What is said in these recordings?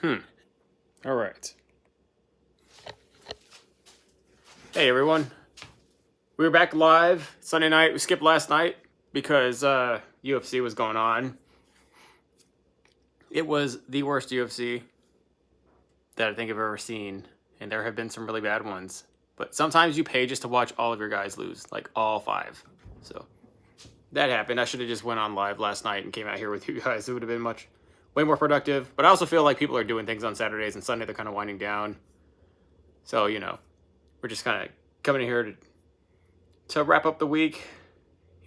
All right. Hey, everyone. We were back live Sunday night. We skipped last night because UFC was going on. It was the worst UFC that I think I've ever seen, and there have been some really bad ones. But sometimes you pay just to watch all of your guys lose, like all 5. So that happened. I should have just went on live last night and came out here with you guys. It would have been way more productive. But I also feel like people are doing things on Saturdays and Sunday. They're kind of winding down. So, you know, we're just kind of coming in here to wrap up the week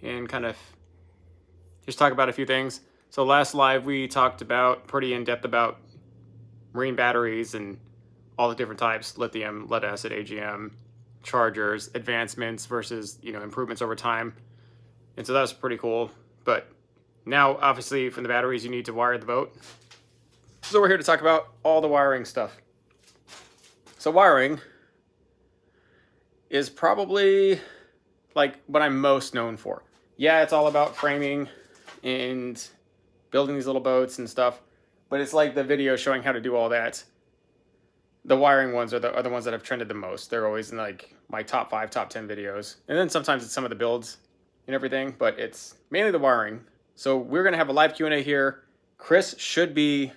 and kind of just talk about a few things. So last live we talked about pretty in depth about marine batteries and all the different types: lithium, lead acid, AGM, chargers, advancements versus, you know, improvements over time. And so that was pretty cool. But now, obviously, from the batteries, you need to wire the boat. So we're here to talk about all the wiring stuff. So wiring is probably like what I'm most known for. Yeah, it's all about framing and building these little boats and stuff, but it's like the video showing how to do all that. The wiring ones are the ones that have trended the most. They're always in like my top 5, top 10 videos. And then sometimes it's some of the builds and everything, but it's mainly the wiring. So we're going to have a live Q&A here. Chris should be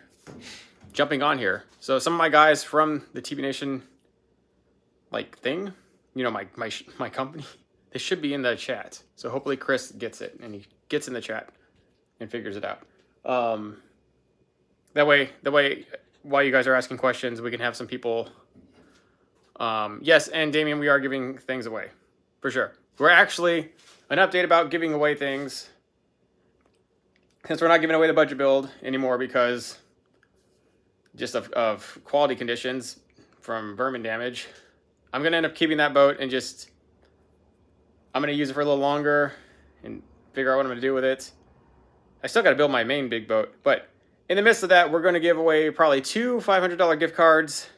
jumping on here. So some of my guys from the TV Nation like thing, you know, my company, they should be in the chat. So hopefully Chris gets it and he gets in the chat and figures it out. That way, while you guys are asking questions, we can have some people. Yes, and Damien, we are giving things away, for sure. We're actually, an update about giving away things, since we're not giving away the budget build anymore because just of quality conditions from vermin damage. I'm going to end up keeping that boat and I'm going to use it for a little longer and figure out what I'm going to do with it. I still got to build my main big boat, but in the midst of that, we're going to give away probably 2 $500 gift cards,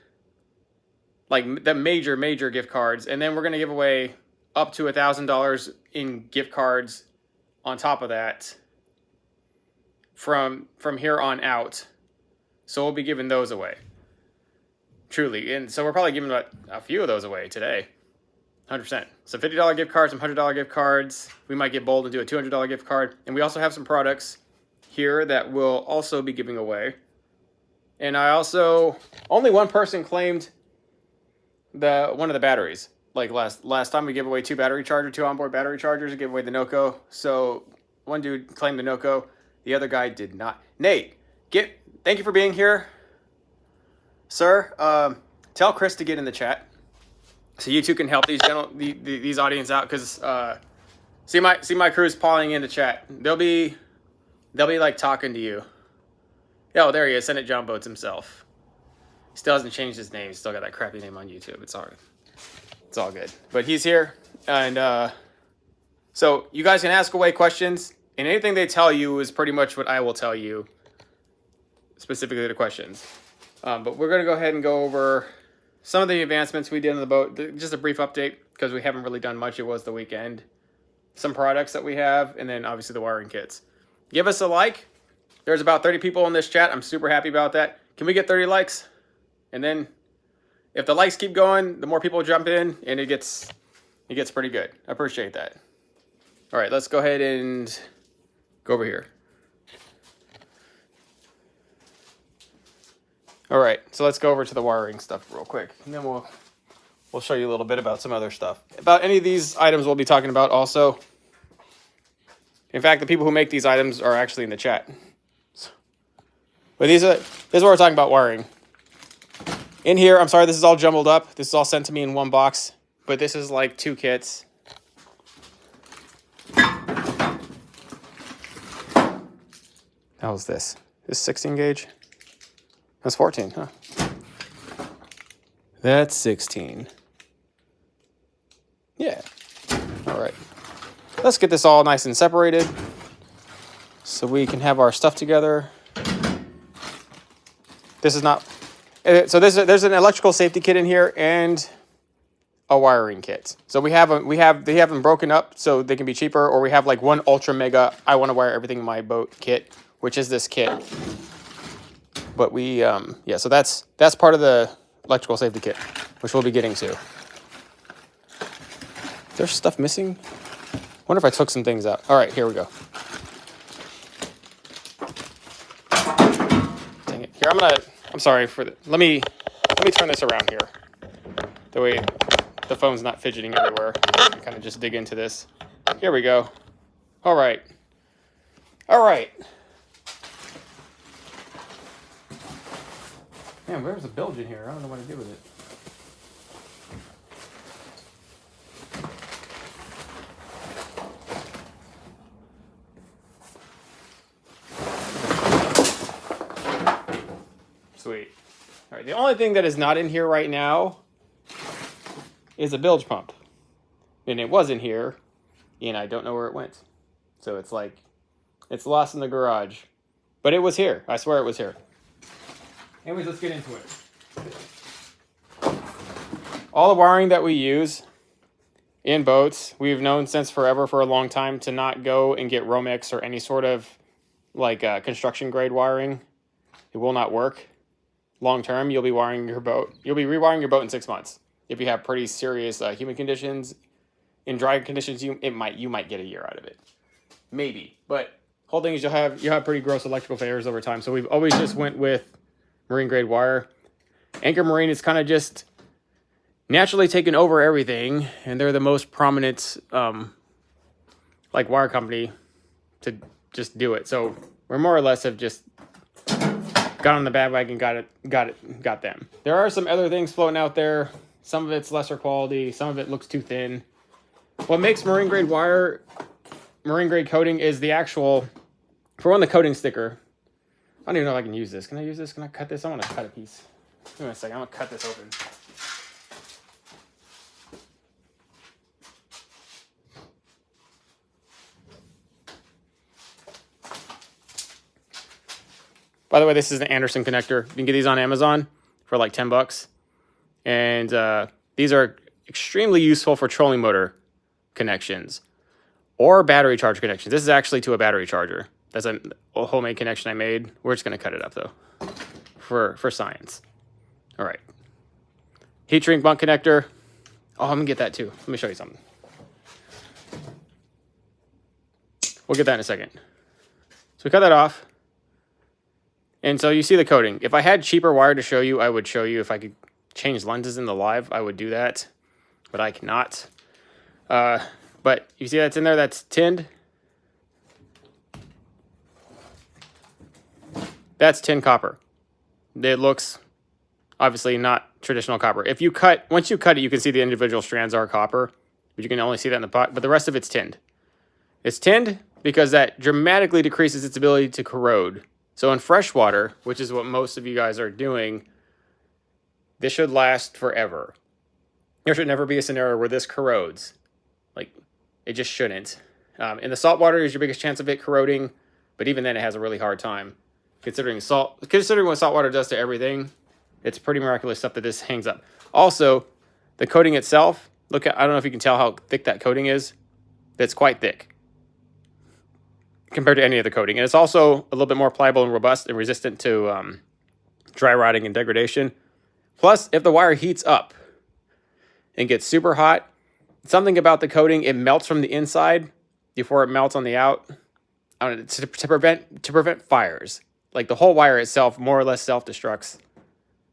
like the major gift cards, and then we're going to give away up to $1,000 in gift cards on top of that from here on out. So we'll be giving those away, truly. And so we're probably giving a few of those away today, 100%. So $50 gift cards, some $100 gift cards. We might get bold and do a $200 gift card, and we also have some products here that we'll also be giving away. And I also, only one person claimed one of the batteries. Like last time we gave away 2 onboard battery chargers, and gave away the Noco. So one dude claimed the Noco, the other guy did not. Nate, thank you for being here, sir. Tell Chris to get in the chat so you two can help these audience out, because see my crew's piling in the chat. They'll be like talking to you. Oh, there he is. Senate John Boats himself. Still hasn't changed his name. He's still got that crappy name on YouTube. It's all good. But he's here, and so you guys can ask away questions, and anything they tell you is pretty much what I will tell you, specifically the questions. But we're gonna go ahead and go over some of the advancements we did on the boat. Just a brief update because we haven't really done much. It was the weekend. Some products that we have, and then obviously the wiring kits. Give us a like. There's about 30 people in this chat. I'm super happy about that. Can we get 30 likes? And then if the likes keep going, the more people jump in, and it gets pretty good. I appreciate that. All right, let's go ahead and go over here. All right, so let's go over to the wiring stuff real quick, and then we'll show you a little bit about some other stuff. About any of these items we'll be talking about also. In fact, the people who make these items are actually in the chat. But this is what we're talking about, wiring. In here, I'm sorry, this is all jumbled up. This is all sent to me in one box, but this is like 2 kits. How was this? This 16 gauge? That's 14, huh? That's 16. Yeah. All right. Let's get this all nice and separated so we can have our stuff together. This is not... So there's an electrical safety kit in here and a wiring kit. So they have them broken up so they can be cheaper, or we have like one ultra mega I want to wire everything in my boat kit, which is this kit. But we, yeah, so that's part of the electrical safety kit, which we'll be getting to. There's stuff missing. Wonder if I took some things out. All right, here we go. Dang it. Here, I'm sorry for the, let me turn this around here. The way the phone's not fidgeting everywhere. I can kind of just dig into this. Here we go. All right. All right. Man, where's the bilge in here? I don't know what to do with it. Sweet. All right, the only thing that is not in here right now is a bilge pump. And it was in here, and I don't know where it went. So it's like, it's lost in the garage. But it was here. I swear it was here. Anyways, let's get into it. All the wiring that we use in boats, we've known since forever, for a long time, to not go and get Romex or any sort of like construction grade wiring. It will not work. Long term, you'll be wiring your boat. You'll be rewiring your boat in 6 months. If you have pretty serious humid conditions, in dry conditions, you might get a year out of it, maybe. But whole thing is you'll have pretty gross electrical failures over time. So we've always just went with marine grade wire. Anchor Marine is kind of just naturally taken over everything, and they're the most prominent like wire company to just do it. So we're more or less have just got on the bandwagon, got them. There are some other things floating out there. Some of it's lesser quality. Some of it looks too thin. What makes marine grade wire, marine grade coating, is the actual, for one, the coating sticker. I don't even know if I can use this. Can I use this? Can I cut this? I want to cut a piece. Give me a second. I'm going to cut this open. By the way, this is an Anderson connector. You can get these on Amazon for like $10. And these are extremely useful for trolling motor connections or battery charger connections. This is actually to a battery charger. That's a homemade connection I made. We're just going to cut it up, though, for science. All right. Heat shrink bunk connector. Oh, I'm going to get that, too. Let me show you something. We'll get that in a second. So we cut that off. And so you see the coating. If I had cheaper wire to show you, I would show you. If I could change lenses in the live, I would do that. But I cannot. But you see that's in there? That's tinned. That's tin copper. It looks obviously not traditional copper. If you once you cut it, you can see the individual strands are copper. But you can only see that in the pot. But the rest of it's tinned. It's tinned because that dramatically decreases its ability to corrode. So in freshwater, which is what most of you guys are doing, this should last forever. There should never be a scenario where this corrodes. Like, it just shouldn't. In the saltwater is your biggest chance of it corroding, but even then it has a really hard time. Considering what saltwater does to everything, it's pretty miraculous stuff that this hangs up. Also, the coating itself, I don't know if you can tell how thick that coating is. It's quite thick compared to any other coating. And it's also a little bit more pliable and robust and resistant to dry rotting and degradation. Plus, if the wire heats up and gets super hot, something about the coating, it melts from the inside before it melts on the out. I don't know, to prevent fires. Like the whole wire itself more or less self-destructs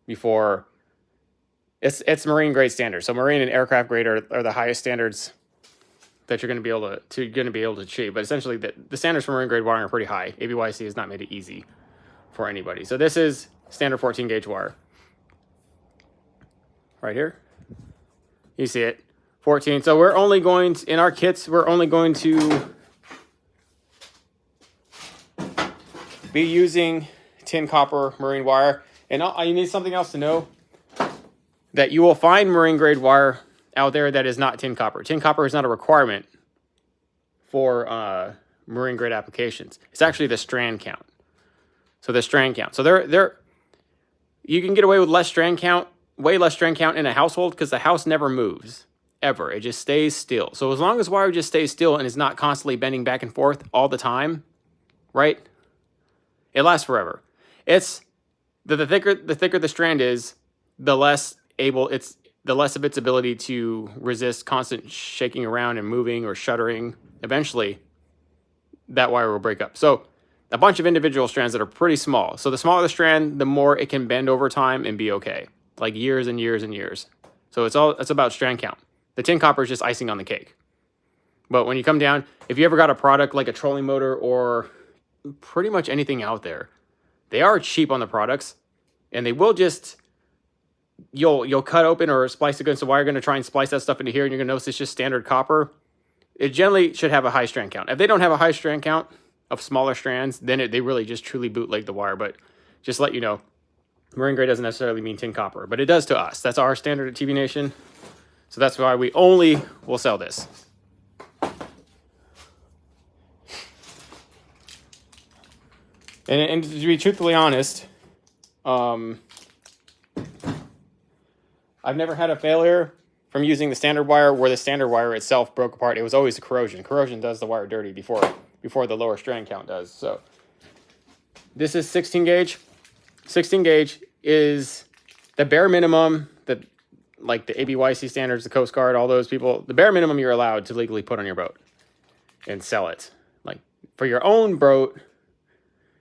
before it's marine grade standard. So marine and aircraft grade are the highest standards that you're going to be able to achieve. But essentially, the standards for marine grade wiring are pretty high. ABYC has not made it easy for anybody. So this is standard 14 gauge wire. Right here. You see it. 14. So we're only going to, in our kits, we're only going to be using tin copper marine wire. And you need something else to know, that you will find marine grade wire out there that is not tin copper. Tin copper is not a requirement for marine grade applications. It's actually the strand count. So the strand count. So you can get away with less strand count, way less strand count in a household because the house never moves, ever. It just stays still. So as long as wire just stays still and is not constantly bending back and forth all the time, right? It lasts forever. It's the thicker the strand is, the less of its ability to resist constant shaking around and moving or shuddering. Eventually, that wire will break up. So a bunch of individual strands that are pretty small. So the smaller the strand, the more it can bend over time and be okay, like years and years and years. So it's about strand count. The tin copper is just icing on the cake. But when you come down, if you ever got a product like a trolling motor or pretty much anything out there, they are cheap on the products, and they will just, you'll cut open or splice against the wire, going to try and splice that stuff into here, and you're going to notice it's just standard copper. It generally should have a high strand count. If they don't have a high strand count of smaller strands, then they really just truly bootleg the wire. But just let you know, marine grade doesn't necessarily mean tin copper, but it does to us. That's our standard at TV Nation. So that's why we only will sell this. And to be truthfully honest, I've never had a failure from using the standard wire where the standard wire itself broke apart. It was always the corrosion. Corrosion does the wire dirty before the lower strand count does. So this is 16 gauge. 16 gauge is the bare minimum that, like the ABYC standards, the Coast Guard, all those people, the bare minimum you're allowed to legally put on your boat and sell it. Like for your own boat,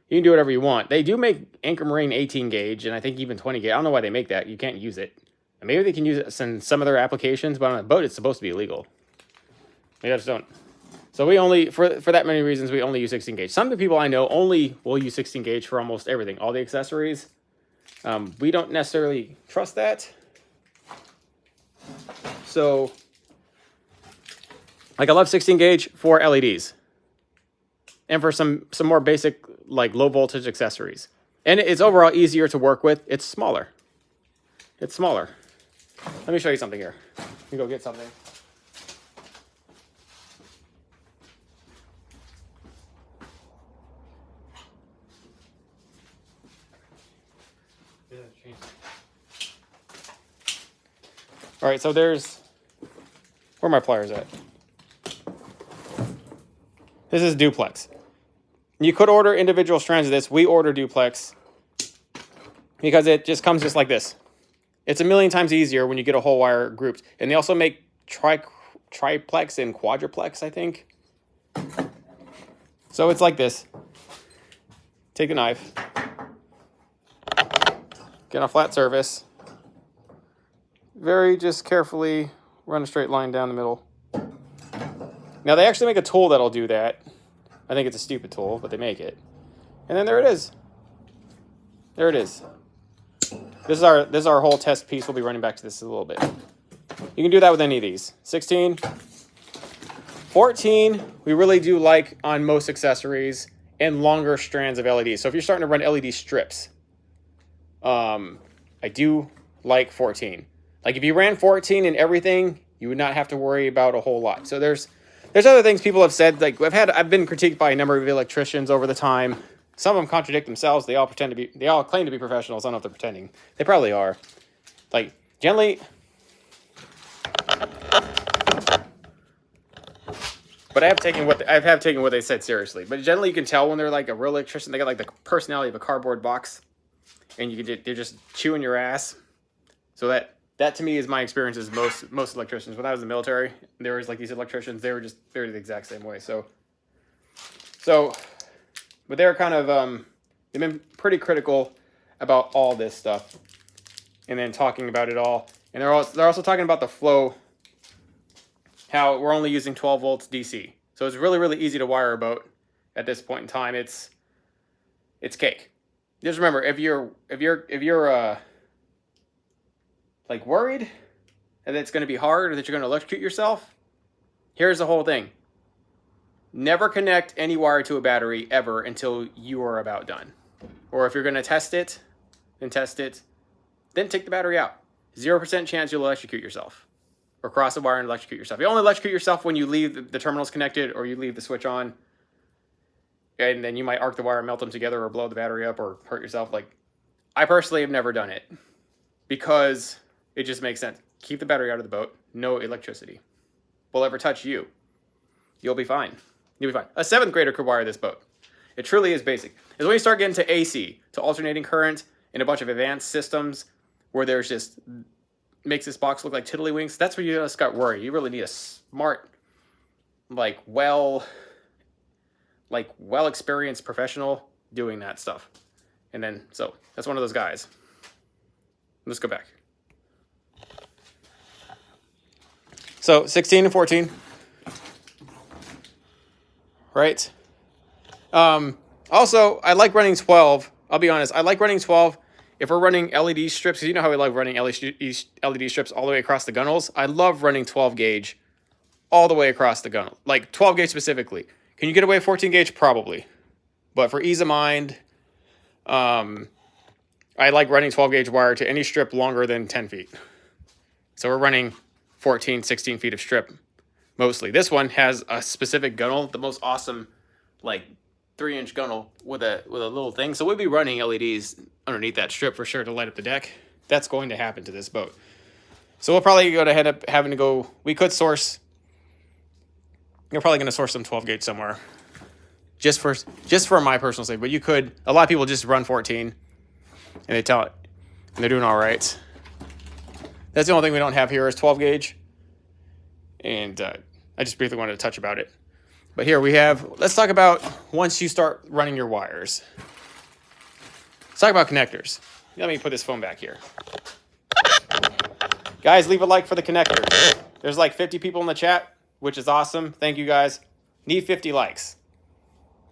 you can do whatever you want. They do make Anchor Marine 18 gauge, and I think even 20 gauge. I don't know why they make that. You can't use it. And maybe they can use it in some of their applications, but on a boat, it's supposed to be illegal. Maybe I just don't. So we only, for that many reasons, we only use 16 gauge. Some of the people I know only will use 16 gauge for almost everything. All the accessories. We don't necessarily trust that. So, like I love 16 gauge for LEDs. And for some more basic, like low voltage accessories. And it's overall easier to work with. It's smaller. It's smaller. Let me show you something here. Let me go get something. All right, so there's, where are my pliers at? This is duplex. You could order individual strands of this. We order duplex because it just comes just like this. It's a million times easier when you get a whole wire grouped. And they also make triplex and quadruplex, I think. So it's like this. Take a knife. Get on a flat surface. Very just carefully run a straight line down the middle. Now they actually make a tool that'll do that. I think it's a stupid tool, but they make it. And then there it is. There it is. This is our whole test piece. We'll be running back to this in a little bit. You can do that with any of these. 16, 14, we really do like on most accessories, and longer strands of LEDs. So if you're starting to run LED strips, I do like 14. Like if you ran 14 in everything, you would not have to worry about a whole lot. So there's other things people have said. Like I've been critiqued by a number of electricians over the time. Some of them contradict themselves. They all claim to be professionals. I don't know if they're pretending. They probably are. Like generally, but I have taken what they said seriously. But generally, you can tell when they're like a real electrician. They got like the personality of a cardboard box, and they're just chewing your ass. So that to me is my experience as most electricians. When I was in the military, there was like these electricians. They're the exact same way. So, but they're kind of they've been pretty critical about all this stuff, and then talking about it all. And they're also talking about the flow, how we're only using 12 volts DC. So it's really, really easy to wire a boat at this point in time. It's cake. Just remember, if you're like worried that it's going to be hard or that you're going to electrocute yourself, here's the whole thing. Never connect any wire to a battery ever until you are about done. Or if you're going to test it, then take the battery out. 0% chance you'll electrocute yourself or cross a wire and electrocute yourself. You only electrocute yourself when you leave the terminals connected or you leave the switch on, and then you might arc the wire and melt them together or blow the battery up or hurt yourself. Like, I personally have never done it because it just makes sense. Keep the battery out of the boat. No electricity will ever touch you. You'll be fine. You'll be fine. A 7th grader could wire this boat. It truly is basic. It's when you start getting to AC, to alternating current, in a bunch of advanced systems where there's just makes this box look like tiddlywinks, that's where you just got worried. You really need a smart, like well experienced professional doing that stuff. And then, so that's one of those guys. Let's go back. So 16 and 14, right? Also, I like running 12. I'll be honest. I like running 12 if we're running LED strips. You know how we love running LED strips all the way across the gunnels. I love running 12 gauge all the way across the gunnel, like 12 gauge specifically. Can you get away with 14 gauge? Probably. But for ease of mind, I like running 12 gauge wire to any strip longer than 10 feet. So we're running 14, 16 feet of strip mostly. This one has a specific gunnel, the most awesome, like 3-inch gunnel with a little thing. So we'll be running LEDs underneath that strip for sure to light up the deck. That's going to happen to this boat. So we'll probably go to end up having to go. We could source. You're probably going to source some 12 gauge somewhere, just for my personal sake. But you could. A lot of people just run 14, and they tell it, and they're doing all right. That's the only thing we don't have here is 12 gauge, and I just briefly wanted to touch about it. But here we have. Let's talk about once you start running your wires. Let's talk about connectors. Let me put this phone back here. Guys, leave a like for the connectors. There's like 50 people in the chat, which is awesome. Thank you guys. Need 50 likes.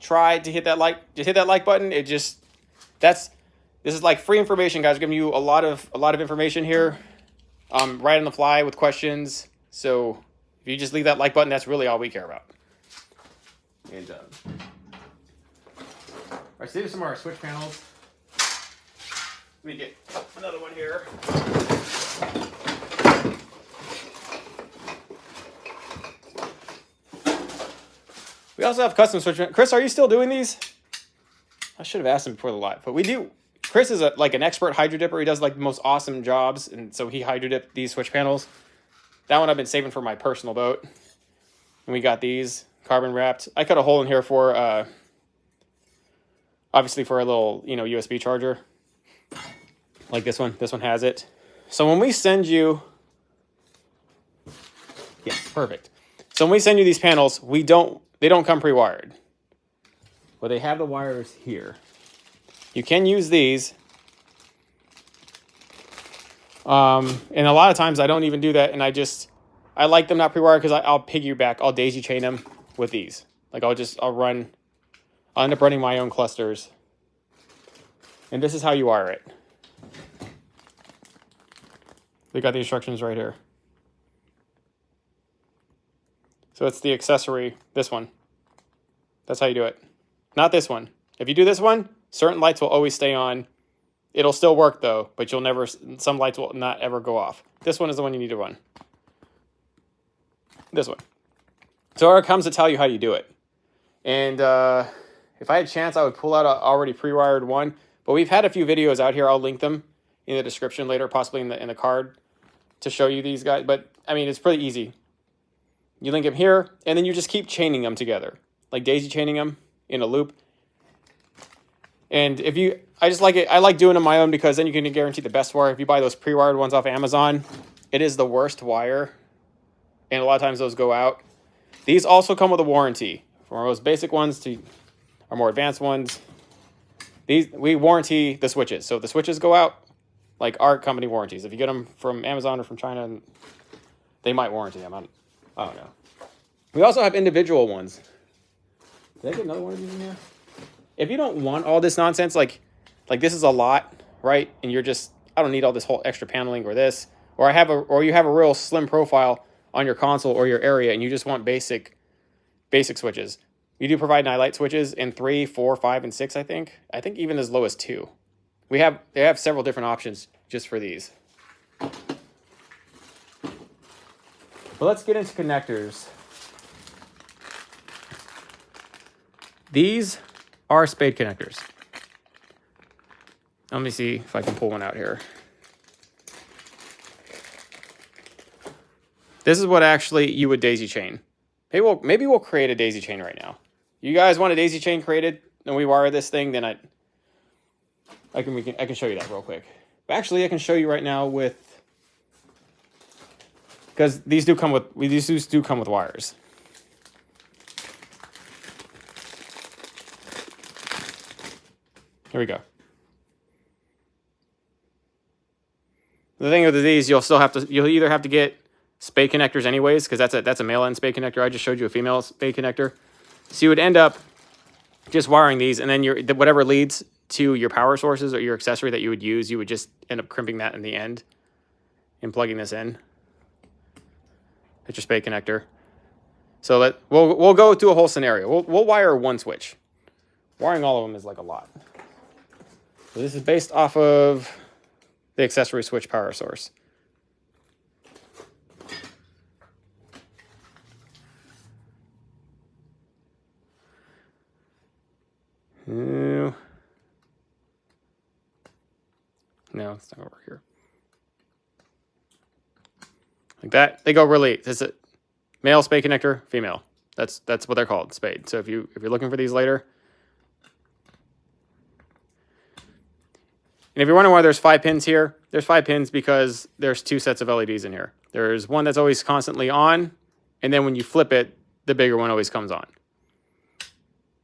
Try to hit that like. Just hit that like button. This is like free information, guys. We're giving you a lot of information here, right on the fly with questions. So if you just leave that like button, that's really all we care about. And all right, so these are some of our switch panels. Let me get another one here. We also have custom switch panels. Chris, are you still doing these? I should have asked him before the live, but we do. Chris is like an expert hydro dipper. He does like the most awesome jobs, and so he hydro dipped these switch panels. That one I've been saving for my personal boat. And we got these carbon wrapped. I cut a hole in here for obviously for a little, USB charger. Like this one. This one has it. So when we send you, yes, perfect. So when we send you these panels, they don't come pre-wired. But they have the wires here. You can use these. And a lot of times I don't even do that, and I like them not pre-wired because I'll piggyback, I'll daisy chain them with these. Like I'll end up running my own clusters. And this is how you wire it. They got the instructions right here. So it's the accessory, this one. That's how you do it. Not this one. If you do this one, certain lights will always stay on. It'll still work though, but some lights will not ever go off. This one is the one you need to run. This one. So it comes to tell you how you do it. And if I had a chance, I would pull out an already pre-wired one. But we've had a few videos out here. I'll link them in the description later, possibly in the card, to show you these guys. But I mean, it's pretty easy. You link them here, and then you just keep chaining them together, like daisy chaining them in a loop. And I just like it. I like doing them my own because then you can guarantee the best wire. If you buy those pre-wired ones off Amazon, it is the worst wire, and a lot of times those go out. These also come with a warranty. From our most basic ones to our more advanced ones, we warranty the switches. So if the switches go out, like our company warranties. If you get them from Amazon or from China, they might warranty them. I don't know. We also have individual ones. Did I get another one of these in here? If you don't want all this nonsense, like this is a lot, right? And you're just, I don't need all this whole extra paneling or this, or you have a real slim profile on your console or your area, and you just want basic switches. You do provide nightlight switches in 3, 4, 5, and 6. I think even as low as 2. They have several different options just for these. But let's get into connectors. These are spade connectors. Let me see if I can pull one out here. This is what actually you would daisy chain. Maybe we'll create a daisy chain right now. You guys want a daisy chain created and we wire this thing, then I can show you that real quick. But actually, I can show you right now with, because these do come with wires. Here we go. The thing with these, you'll either have to get spade connectors anyways, because that's a male end spade connector. I just showed you a female spade connector. So you would end up just wiring these, and then whatever leads to your power sources or your accessory that you would use, you would just end up crimping that in the end and plugging this in. It's your spade connector. So we'll go through a whole scenario. We'll wire one switch. Wiring all of them is like a lot. So this is based off of the accessory switch power source. No, it's not over here. Like that. They go really. It's a male spade connector, female. That's what they're called, spade. So if you're looking for these later. And if you're wondering why there's 5 pins here, there's 5 pins because there's 2 sets of LEDs in here. There's one that's always constantly on, and then when you flip it, the bigger one always comes on.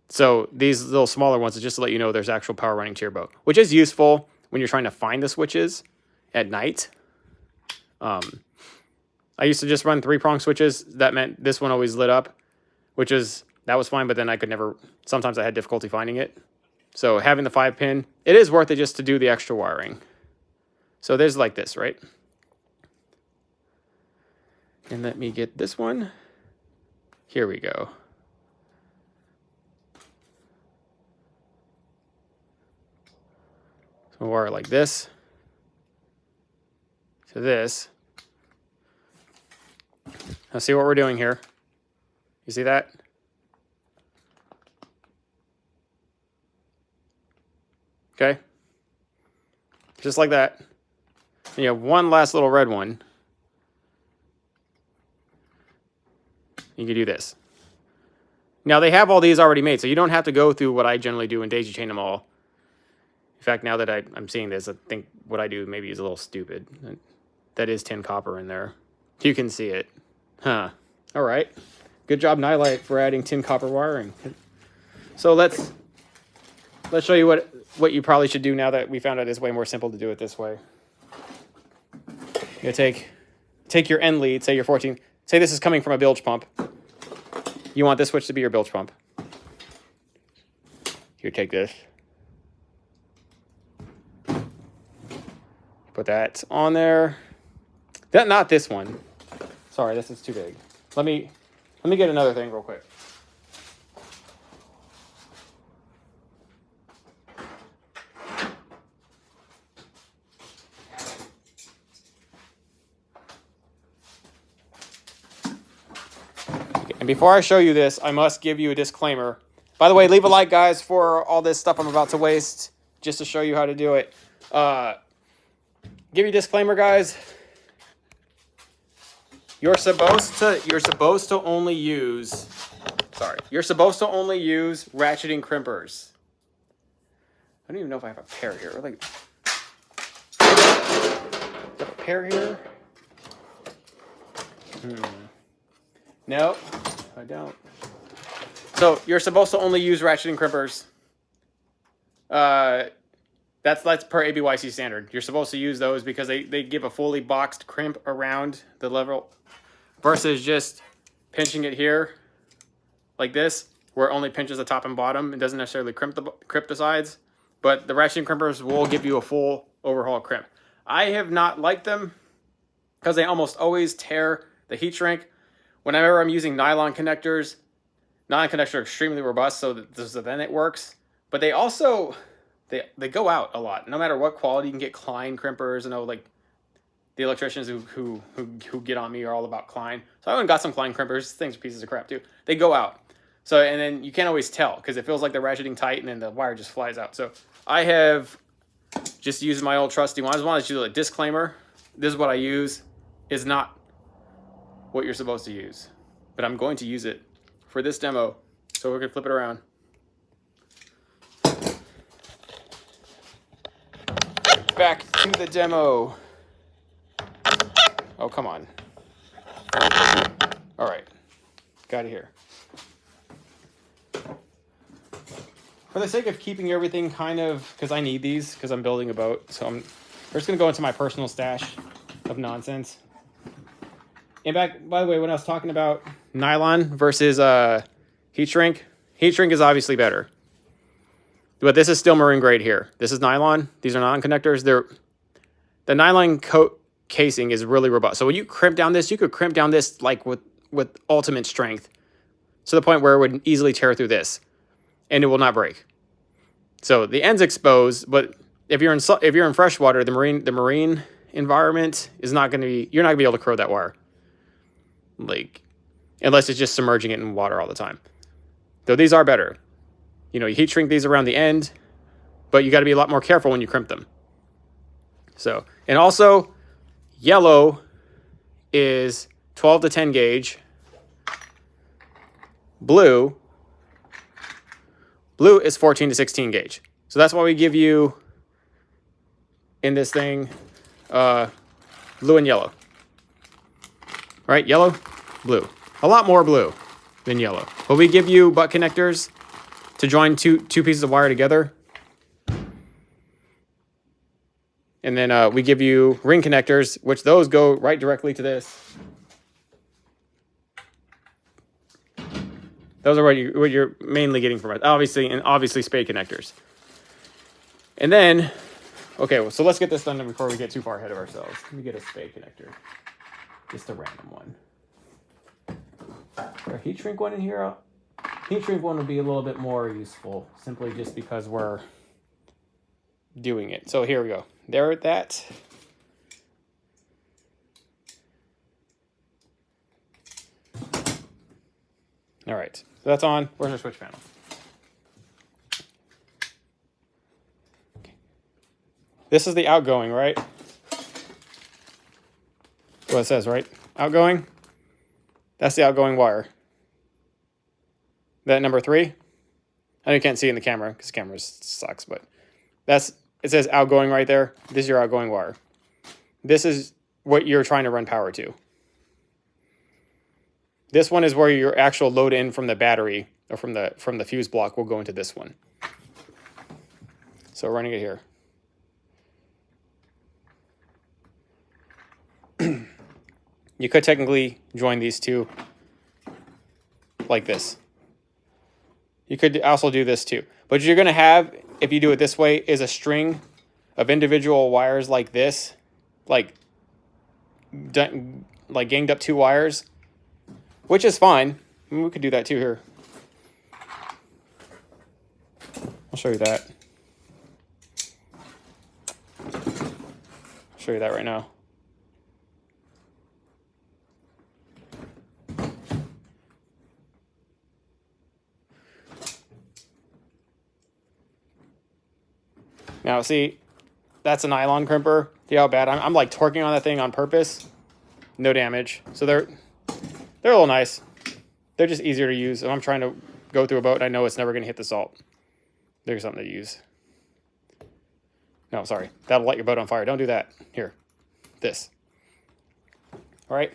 So these little smaller ones is just to let you know there's actual power running to your boat, which is useful when you're trying to find the switches at night. I used to just run 3-prong switches. That meant this one always lit up, that was fine, but then I could never, sometimes I had difficulty finding it. So having the 5 pin, it is worth it just to do the extra wiring. So there's like this, right? And let me get this one. Here we go. So we'll wire like this to this. Now see what we're doing here. You see that? Okay, just like that. And you have one last little red one. You can do this. Now they have all these already made, so you don't have to go through what I generally do and daisy chain them all. In fact, now that I'm seeing this, I think what I do maybe is a little stupid. That is tin copper in there. You can see it. Huh. All right. Good job, Nightlight, for adding tin copper wiring. So let's show you what you probably should do now that we found out it's way more simple to do it this way. You take your end lead, say you're 14. Say this is coming from a bilge pump. You want this switch to be your bilge pump. You take this. Put that on there. Not this one. Sorry, this is too big. Let me get another thing real quick. And before I show you this, I must give you a disclaimer. By the way, leave a like, guys, for all this stuff I'm about to waste, just to show you how to do it. Give you a disclaimer, guys. You're supposed to only use ratcheting crimpers. I don't even know if I have a pair here. Do I have a pair here? No, I don't. So you're supposed to only use ratcheting crimpers. That's per ABYC standard. You're supposed to use those because they give a fully boxed crimp around the level versus just pinching it here like this, where it only pinches the top and bottom. It doesn't necessarily crimp the sides, but the ratcheting crimpers will give you a full overhaul crimp. I have not liked them because they almost always tear the heat shrink. Whenever I'm using nylon connectors are extremely robust, so then it works. But they also, they go out a lot. No matter what quality, you can get Klein crimpers. You know, like the electricians who get on me are all about Klein. So I went and got some Klein crimpers. Things are pieces of crap too. They go out. So, and then you can't always tell because it feels like they're ratcheting tight and then the wire just flies out. So I have just used my old trusty one. I just wanted to do a disclaimer. This is what I use. It's not what you're supposed to use, but I'm going to use it for this demo so we can flip it around. back to the demo. Oh, come on. All right, got it here. For the sake of keeping everything kind of, because I need these, because I'm building a boat, so we're just going to go into my personal stash of nonsense. And by the way, when I was talking about nylon versus heat shrink is obviously better. But this is still marine grade here. This is nylon. These are non-connectors. The nylon coat casing is really robust. So when you crimp down this, you could crimp down this like with ultimate strength to the point where it would easily tear through this and it will not break. So the end's exposed, but if you're in freshwater, the marine environment is not going to be, you're not going to be able to corrode that wire. Like, unless it's just submerging it in water all the time. Though these are better. You know, you heat shrink these around the end, but you got to be a lot more careful when you crimp them. So, and also, yellow is 12 to 10 gauge. Blue is 14 to 16 gauge. So that's why we give you, in this thing, blue and yellow. Right? Yellow, blue. A lot more blue than yellow. But we give you butt connectors to join two pieces of wire together. And then we give you ring connectors, which those go right directly to this. Those are what you're mainly getting from it. Obviously spade connectors. And then, okay, well, so let's get this done before we get too far ahead of ourselves. Let me get a spade connector. Just a random one. Our heat shrink one in here. Heat shrink one would be a little bit more useful, simply just because we're doing it. So here we go. There at that. All right, so that's on. Where's our switch panel? Okay. This is the outgoing, right? What it says, right? Outgoing. That's the outgoing wire. That number 3. I know you can't see in the camera because the camera sucks, but it says outgoing right there. This is your outgoing wire. This is what you're trying to run power to. This one is where your actual load in from the battery or from the fuse block will go into this one. So running it here. You could technically join these two like this. You could also do this too. But what you're going to have, if you do it this way, is a string of individual wires like this. Like ganged up 2 wires. Which is fine. I mean, we could do that too here. I'll show you that. I'll show you that right now. Now, see, that's a nylon crimper. See how bad I'm like torquing on that thing on purpose. No damage. So they're a little nice. They're just easier to use. If I'm trying to go through a boat and I know it's never going to hit the salt, there's something to use. No, sorry. That'll light your boat on fire. Don't do that. Here. This. All right.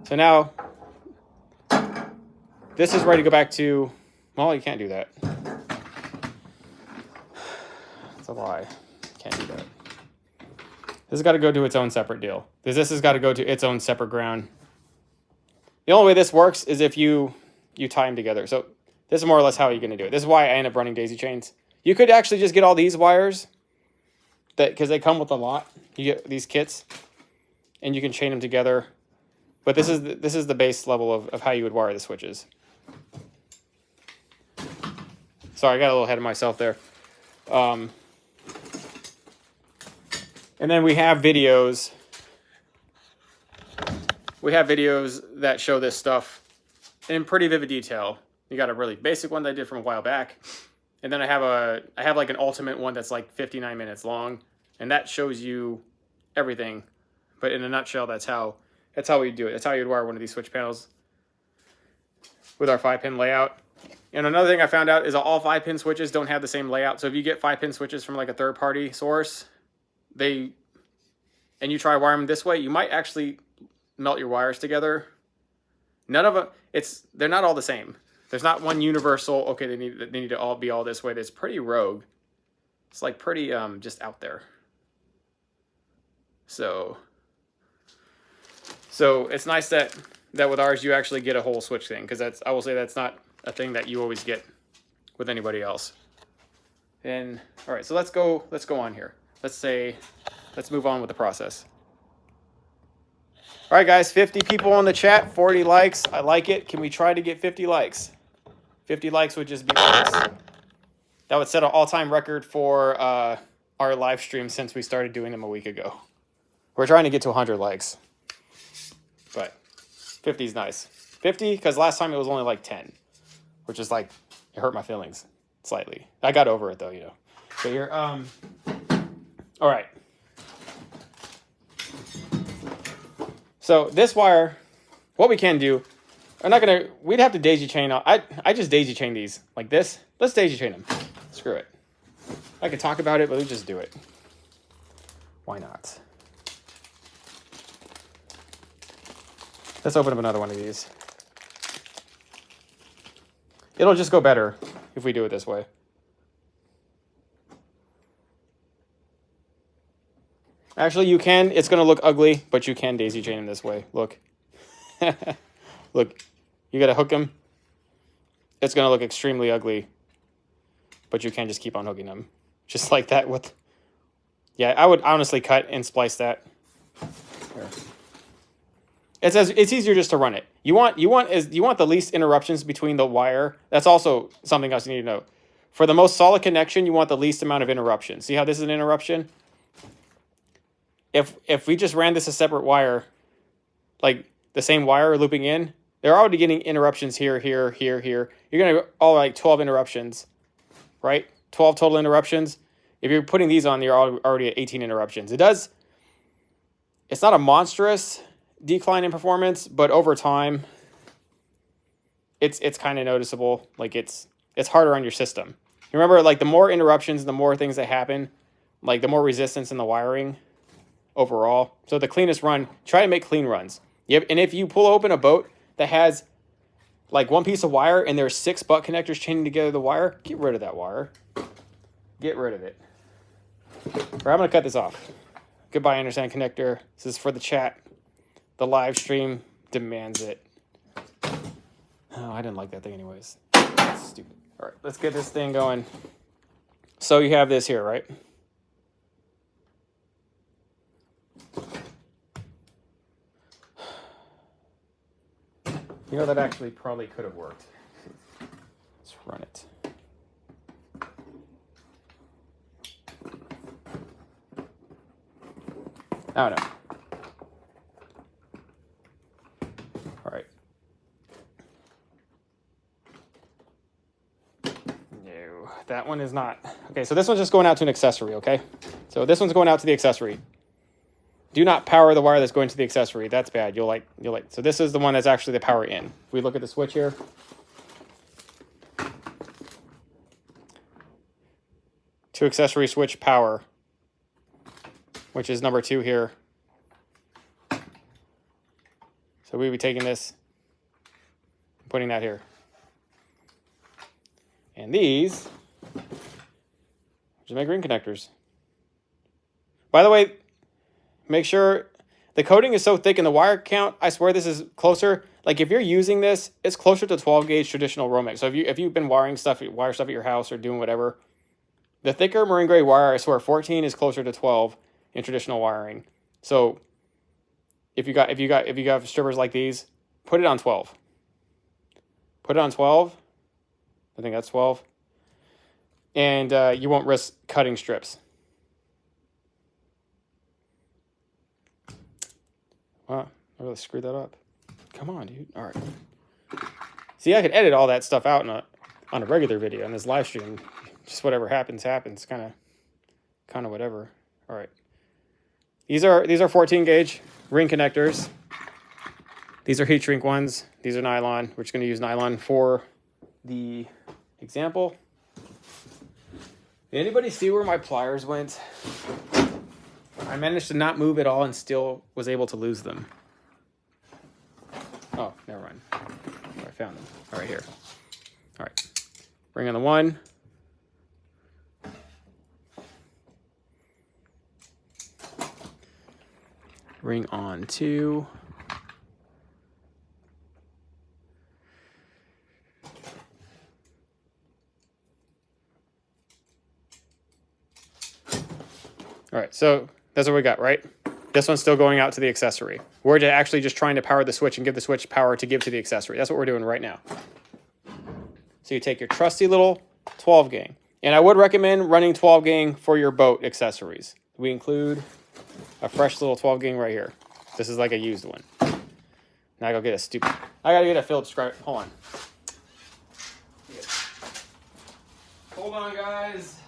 So now, this is ready to go back to, well, you can't do that. That's a lie. Can't do that. This has got to go to its own separate deal. This has got to go to its own separate ground. The only way this works is if you tie them together. So this is more or less how you're going to do it. This is why I end up running daisy chains. You could actually just get all these wires, because they come with a lot. You get these kits, and you can chain them together. But this is the base level of how you would wire the switches. Sorry, I got a little ahead of myself there. And then we have videos. We have videos that show this stuff in pretty vivid detail. You got a really basic one that I did from a while back. And then I have like an ultimate one that's like 59 minutes long. And that shows you everything. But in a nutshell, that's how we do it. That's how you'd wire one of these switch panels with our 5-pin layout. And another thing I found out is all 5-pin switches don't have the same layout. So if you get 5-pin switches from like a third-party source, and you try to wire them this way, you might actually melt your wires together. None of them, they're not all the same. There's not one universal, okay, they need to all be all this way. It's pretty rogue. It's like pretty just out there. So it's nice that with ours you actually get a whole switch thing, because I will say that's not a thing that you always get with anybody else. And all right, so let's go on here. Let's move on with the process. All right, guys, 50 people on the chat, 40 likes. I like it. Can we try to get 50 likes? 50 likes would just be nice. That would set an all-time record for our live stream since we started doing them a week ago. We're trying to get to 100 likes, but 50 is nice. 50, because last time it was only like 10, which is like, it hurt my feelings slightly. I got over it though, you know. So here, all right. So this wire, what we can do, we'd have to daisy chain. I just daisy chain these like this. Let's daisy chain them. Screw it. I could talk about it, but let's just do it. Why not? Let's open up another one of these. It'll just go better if we do it this way. Actually, you can. It's going to look ugly, but you can daisy chain them this way. Look. Look. You got to hook them. It's going to look extremely ugly, but you can just keep on hooking them. Just like that with... Yeah, I would honestly cut and splice that. Here. It's easier just to run it. You want the least interruptions between the wire. That's also something else you need to know. For the most solid connection, you want the least amount of interruption. See how this is an interruption? If we just ran this a separate wire, like the same wire looping in, they're already getting interruptions here, here, here, here. You're going to all like 12 interruptions, right? 12 total interruptions. If you're putting these on, you're already at 18 interruptions. It's not a monstrous decline in performance, but over time, it's kind of noticeable. Like it's harder on your system. Remember, like the more interruptions, the more things that happen, like the more resistance in the wiring overall. So the cleanest run, try to make clean runs. And if you pull open a boat that has like one piece of wire and there's 6 butt connectors chaining together the wire, get rid of that wire. Get rid of it. Or I'm going to cut this off. Goodbye, understand connector. This is for the chat. The live stream demands it. Oh, I didn't like that thing anyways. That's stupid. All right, let's get this thing going. So you have this here, right? You know, that actually probably could have worked. Let's run it. Oh, no. All right. No, that one is not. Okay, so this one's just going out to an accessory, okay? So this one's going out to the accessory. Do not power the wire that's going to the accessory. That's bad. You'll like. So this is the one that's actually the power in. If we look at the switch here. To accessory switch power, which is number 2 here. So we'd be taking this, putting that here. And these, just make ring connectors. By the way, make sure the coating is so thick in the wire count. I swear this is closer. Like if you're using this, it's closer to 12 gauge traditional Romex. So if you've been wire stuff at your house or doing whatever, the thicker marine grade wire, I swear 14 is closer to 12 in traditional wiring. So if you got strippers like these, put it on 12. Put it on 12. I think that's 12. And you won't risk cutting strips. Wow, I really screwed that up. Come on, dude. All right. See, I could edit all that stuff out on a regular video. In this live stream, just whatever happens. Kind of whatever. All right. These are 14 gauge ring connectors. These are heat shrink ones. These are nylon. We're just going to use nylon for the example. Did anybody see where my pliers went? I managed to not move at all and still was able to lose them. Oh, never mind. Oh, I found them. All right, here. All right. Bring on the 1. Ring on 2. All right, so that's what we got, right? This one's still going out to the accessory. We're actually just trying to power the switch and give the switch power to give to the accessory. That's what we're doing right now. So you take your trusty little 12 gang. And I would recommend running 12 gang for your boat accessories. We include a fresh little 12 gang right here. This is like a used one. Now I gotta get a Phillips screw. Hold on. Hold on, guys.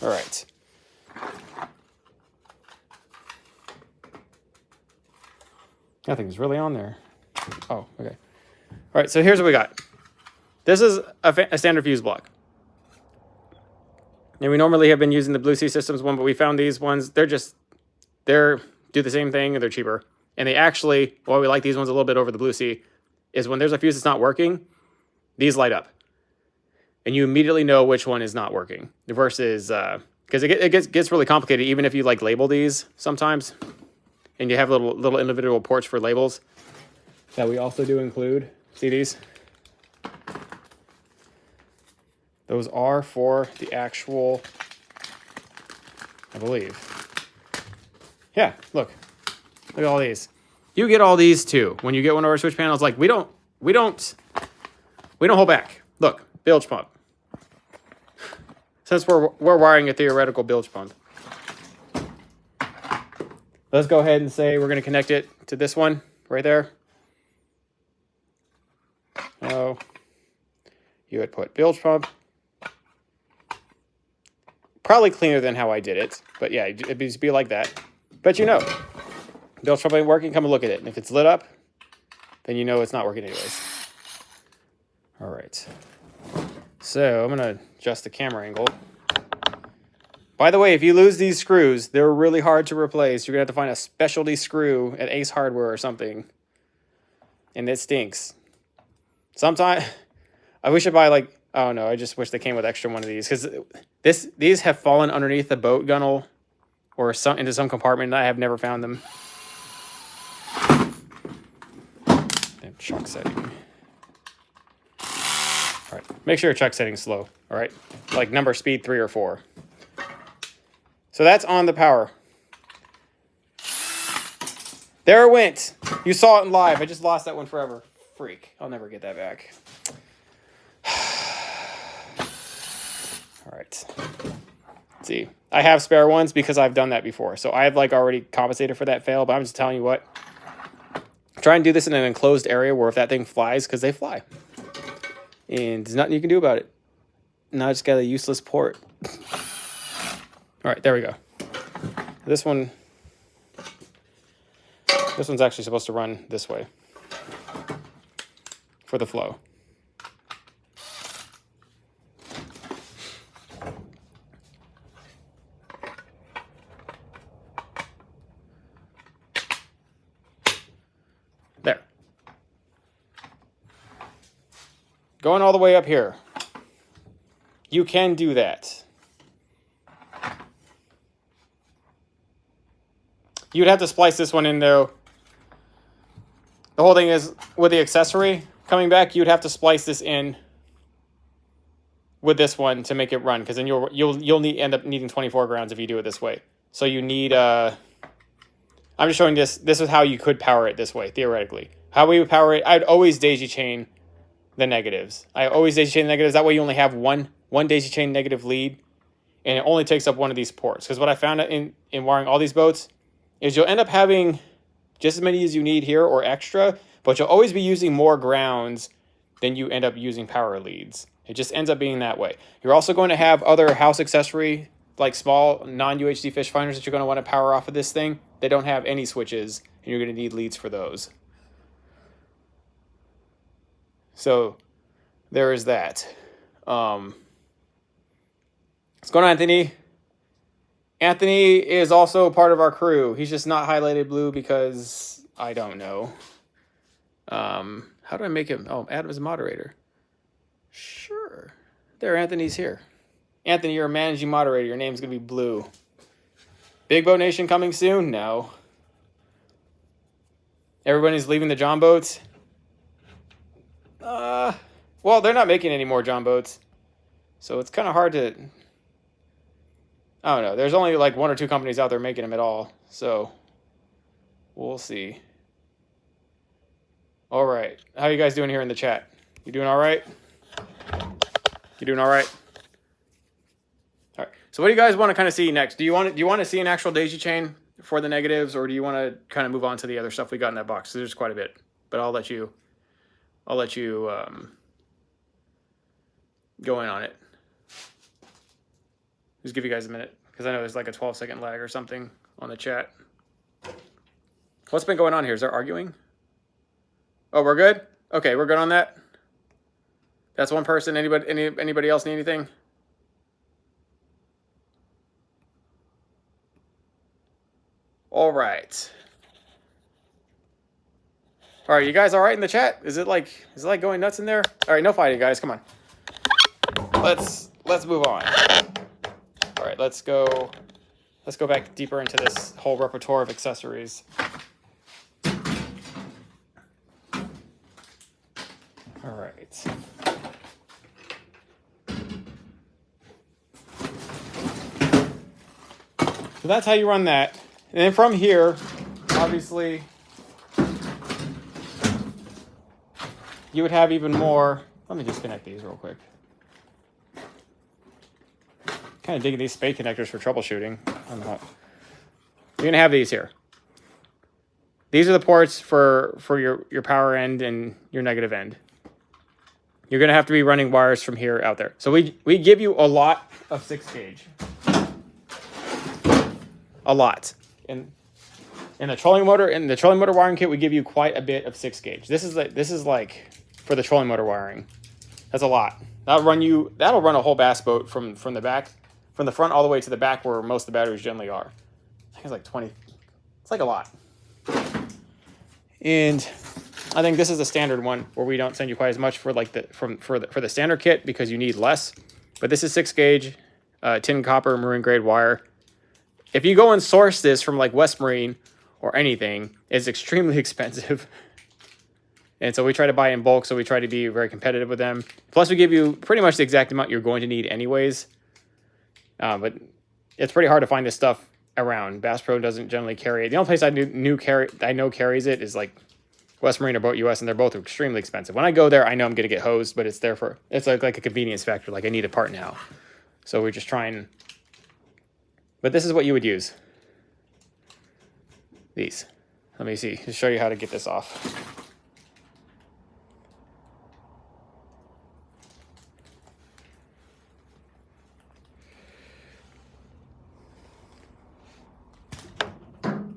All right. Nothing's really on there. Oh, okay. All right, so here's what we got. This is a standard fuse block. And we normally have been using the Blue Sea Systems one, but we found these ones. They do the same thing and they're cheaper. And they actually, why we like these ones a little bit over the Blue Sea, is when there's a fuse that's not working, these light up. And you immediately know which one is not working. Versus, because it gets really complicated, even if you like label these sometimes. And you have little individual ports for labels that we also do include. See these? Those are for the actual, I believe. Yeah, look at all these. You get all these too. When you get one of our switch panels, like we don't hold back. Look, bilge pump. Since we're wiring a theoretical bilge pump. Let's go ahead and say we're going to connect it to this one right there. Oh, you would put bilge pump. Probably cleaner than how I did it, but yeah, it'd just be like that. But you know, bilge pump ain't working, come and look at it. And if it's lit up, then you know it's not working anyways. All right. So I'm going to adjust the camera angle. By the way, if you lose these screws, they're really hard to replace. You're going to have to find a specialty screw at Ace Hardware or something. And it stinks. Sometimes, I wish I buy like, oh no, I just wish they came with extra one of these. Because these have fallen underneath the boat gunnel or into some compartment and I have never found them. Damn, chuck setting. All right, make sure your chuck setting's slow, all right? Like number speed 3 or 4. So that's on the power. There it went. You saw it in live. I just lost that one forever. Freak. I'll never get that back. All right. Let's see. I have spare ones because I've done that before. So I've like already compensated for that fail, but I'm just telling you what. Try and do this in an enclosed area where if that thing flies, because they fly. And there's nothing you can do about it. Now I just got a useless port. All right, there we go. This one's actually supposed to run this way for the flow. There. Going all the way up here. You can do that. You'd have to splice this one in though. The whole thing is with the accessory coming back, you'd have to splice this in with this one to make it run, because then you'll end up needing 24 grounds if you do it this way. So you need I'm just showing this. This is how you could power it this way theoretically. How we would power it, I'd always daisy chain the negatives. I always daisy chain the negatives. That way you only have one daisy chain negative lead, and it only takes up one of these ports. Because what I found in wiring all these boats is you'll end up having just as many as you need here or extra, but you'll always be using more grounds than you end up using power leads. It just ends up being that way. You're also going to have other house accessory, like small non-UHD fish finders that you're going to want to power off of this thing. They don't have any switches and you're going to need leads for those. So there is that. What's going on, Anthony? Anthony is also part of our crew. He's just not highlighted blue because I don't know. How do I make him? Oh, add him as a moderator. Sure. There, Anthony's here. Anthony, you're a managing moderator. Your name's going to be blue. Big Boat Nation coming soon? No. Everybody's leaving the John boats? Well, they're not making any more John boats. So it's kind of hard to... I don't know. There's only like 1 or 2 companies out there making them at all. So we'll see. All right. How you guys doing here in the chat? You doing all right? You doing all right? All right. So what do you guys want to kind of see next? Do you want to see an actual daisy chain for the negatives, or do you want to kind of move on to the other stuff we got in that box? So there's quite a bit, but I'll let you go in on it. Just give you guys a minute, because I know there's like a 12-second lag or something on the chat. What's been going on here? Is there arguing? Oh, we're good? Okay, we're good on that. That's one person. Anybody else need anything? All right. All right, you guys all right in the chat? Is it like going nuts in there? All right, no fighting, guys. Come on. Let's move on. All right, let's go back deeper into this whole repertoire of accessories. All right. So that's how you run that. And then from here, obviously, you would have even more. Let me just connect these real quick. Kind of digging these spade connectors for troubleshooting. I'm not. You're gonna have these here. These are the ports for your power end and your negative end. You're gonna have to be running wires from here out there. So we give you a lot of 6-gauge. A lot. In the trolling motor wiring kit, we give you quite a bit of 6-gauge. This is like for the trolling motor wiring. That's a lot. That'll run a whole bass boat from the back, from the front all the way to the back where most of the batteries generally are. I think it's like 20. It's like a lot. And I think this is a standard one where we don't send you quite as much for like for the standard kit because you need less. But this is 6-gauge, tin copper marine grade wire. If you go and source this from like West Marine or anything, it's extremely expensive. And so we try to buy in bulk, so we try to be very competitive with them. Plus, we give you pretty much the exact amount you're going to need anyways. But it's pretty hard to find this stuff around. Bass Pro doesn't generally carry it. The only place I know carries it is like West Marine or Boat US, and they're both extremely expensive. When I go there, I know I'm going to get hosed, but it's like a convenience factor. Like I need a part now. So we're just trying. But this is what you would use. These. Let me see. Just show you how to get this off.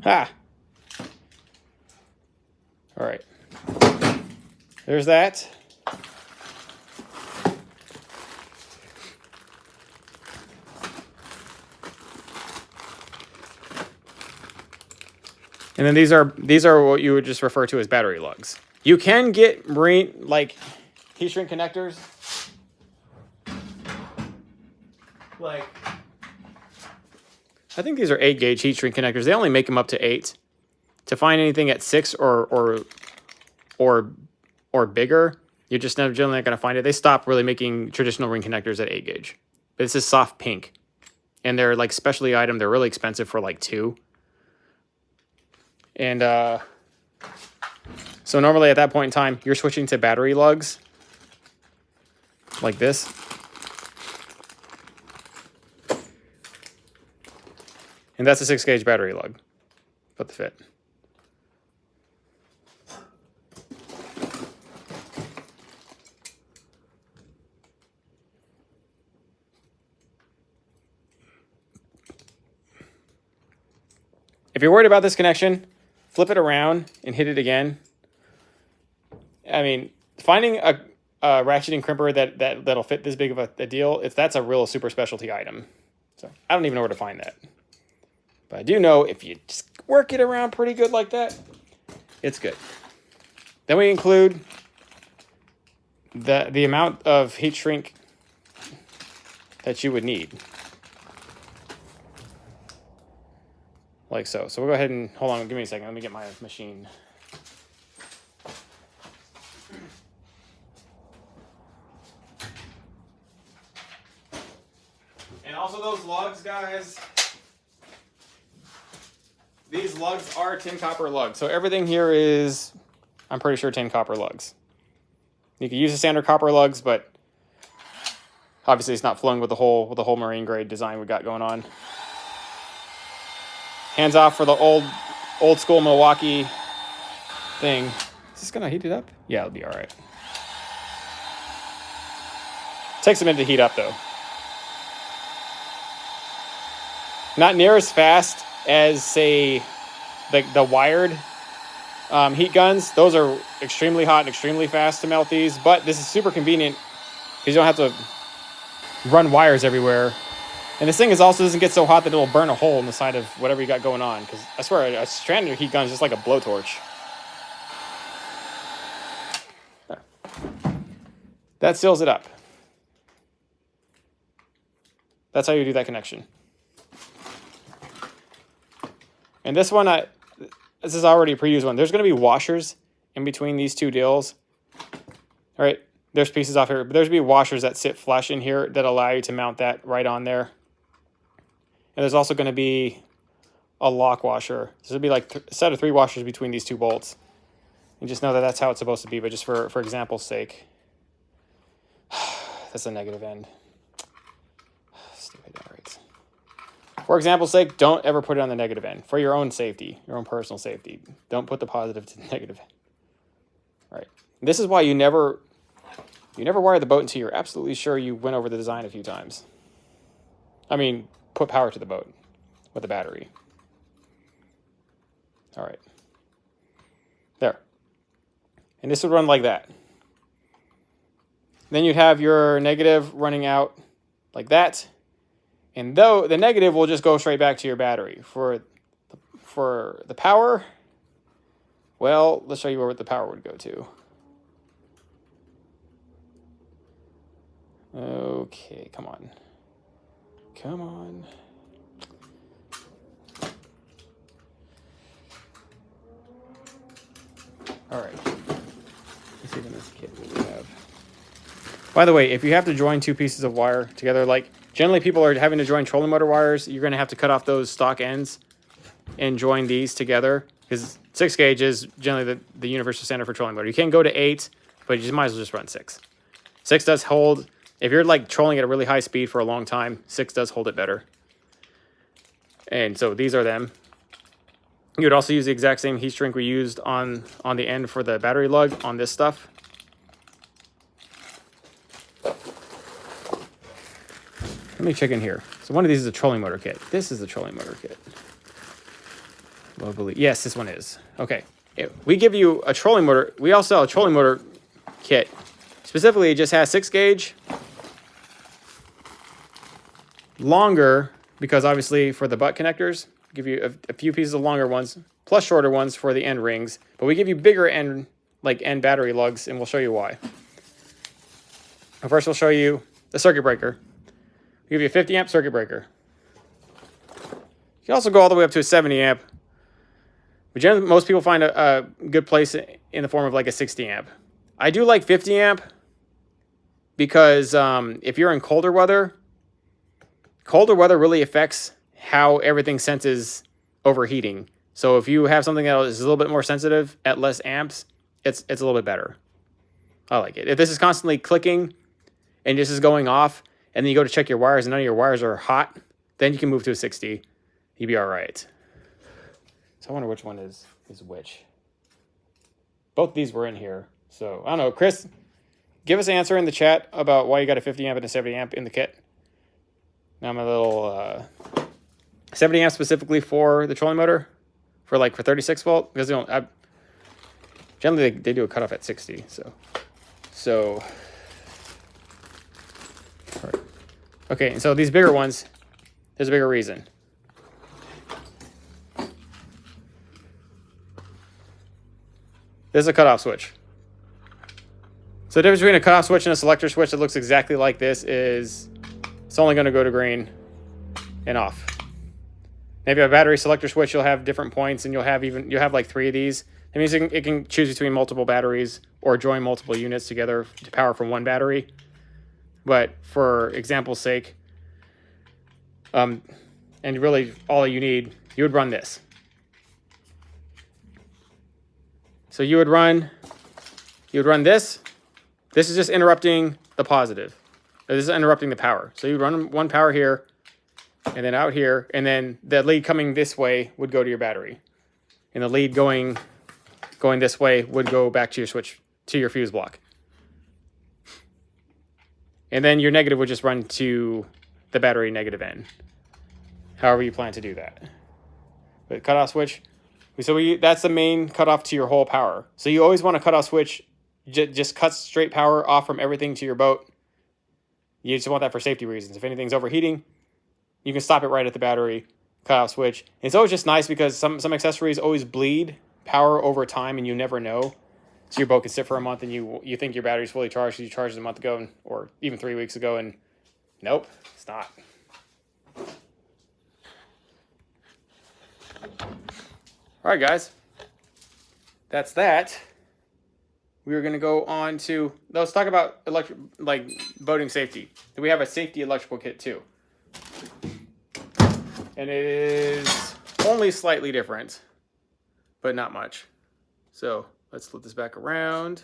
Ha! All right. There's that. And then these are what you would just refer to as battery lugs. You can get marine like heat shrink connectors. Like I think these are 8-gauge heat shrink connectors. They only make them up to 8. To find anything at 6 or bigger, you're just generally not going to find it. They stopped really making traditional ring connectors at 8-gauge. But this is soft pink. And they're like specialty item. They're really expensive for like 2. And so normally at that point in time, you're switching to battery lugs like this. And that's a 6-gauge battery lug. Put the fit. If you're worried about this connection, flip it around and hit it again. I mean, finding a ratcheting crimper that'll fit this big of a deal, that's a real super specialty item. So I don't even know where to find that. But I do know if you just work it around pretty good like that, it's good. Then we include the amount of heat shrink that you would need. Like so. So we'll go ahead and, hold on, give me a second. Let me get my machine. And also those lugs, guys. These lugs are tin copper lugs. So everything here is, I'm pretty sure, tin copper lugs. You can use the standard copper lugs, but obviously it's not flowing with the whole marine grade design we got going on. Hands off for the old school Milwaukee thing. Is this gonna heat it up? Yeah, it'll be all right. Takes a minute to heat up though. Not near as fast as, say, the wired heat guns. Those are extremely hot and extremely fast to melt these, but this is super convenient because you don't have to run wires everywhere. And this thing also doesn't get so hot that it'll burn a hole in the side of whatever you got going on, because I swear a standard heat gun is just like a blowtorch. There. That seals it up. That's how you do that connection. And this one, this is already a pre-used one. There's going to be washers in between these two deals. All right, there's pieces off here, but there's going to be washers that sit flush in here that allow you to mount that right on there. And there's also going to be a lock washer. This will be like a set of 3 washers between these 2 bolts. And just know that that's how it's supposed to be, but just for example's sake. That's the negative end. Stupid. All right. For example's sake, don't ever put it on the negative end. For your own safety, your own personal safety. Don't put the positive to the negative end. All right. This is why you never wire the boat until you're absolutely sure you went over the design a few times. I mean, put power to the boat with a battery. All right. There. And this would run like that. Then you'd have your negative running out like that. And though the negative will just go straight back to your battery. For the power, well, let's show you where the power would go to. Okay, come on. Come on. All right. Let's see in this kit what we have. By the way, if you have to join 2 pieces of wire together, like generally people are having to join trolling motor wires, you're going to have to cut off those stock ends and join these together, because 6 gauge is generally the universal standard for trolling motor. You can go to 8, but you might as well just run 6. 6 does hold. If you're like trolling at a really high speed for a long time, 6 does hold it better. And so these are them. You would also use the exact same heat shrink we used on the end for the battery lug on this stuff. Let me check in here. So one of these is a trolling motor kit. This is the trolling motor kit. Locally. Yes, this one is. Okay. We give you a trolling motor. We also sell a trolling motor kit. Specifically, it just has 6 gauge. Longer, because obviously for the butt connectors, give you a few pieces of longer ones, plus shorter ones for the end rings. But we give you bigger end battery lugs, and we'll show you why. First, we'll show you the circuit breaker. We give you a 50 amp circuit breaker. You can also go all the way up to a 70 amp. But generally, most people find a good place in the form of like a 60 amp. I do like 50 amp because if you're in colder weather really affects how everything senses overheating. So if you have something that is a little bit more sensitive at less amps, it's a little bit better. I like it. If this is constantly clicking and this is going off, and then you go to check your wires and none of your wires are hot, then you can move to a 60. You'd be all right. So I wonder which one is which. Both these were in here. So I don't know. Chris, give us an answer in the chat about why you got a 50 amp and a 70 amp in the kit. Now I'm a little 70 amp specifically for the trolling motor. for 36 volt, because generally they do a cutoff at 60. So okay, and so these bigger ones, there's a bigger reason. This is a cutoff switch. So the difference between a cutoff switch and a selector switch that looks exactly like this is it's only going to go to green and off. Now, if you have a battery selector switch, you'll have different points, and you'll have like 3 of these. That means it can choose between multiple batteries or join multiple units together to power from one battery. But for example's sake, and really all you need, you would run this. So you would run this. This is just interrupting the positive. This is interrupting the power. So you run one power here, and then out here, and then the lead coming this way would go to your battery, and the lead going this way would go back to your switch, to your fuse block, and then your negative would just run to the battery negative end. However you plan to do that. But cutoff switch. So that's the main cutoff to your whole power. So you always want a cutoff switch. Just cuts straight power off from everything to your boat. You just want that for safety reasons. If anything's overheating, you can stop it right at the battery cutoff switch. And it's always just nice because some accessories always bleed power over time, and you never know. So your boat can sit for a month, and you think your battery's fully charged. You charged it a month ago, or even 3 weeks ago, and nope, it's not. All right, guys, that's that. We are going to go on to, let's talk about boating safety. We have a safety electrical kit too. And it is only slightly different, but not much. So let's flip this back around.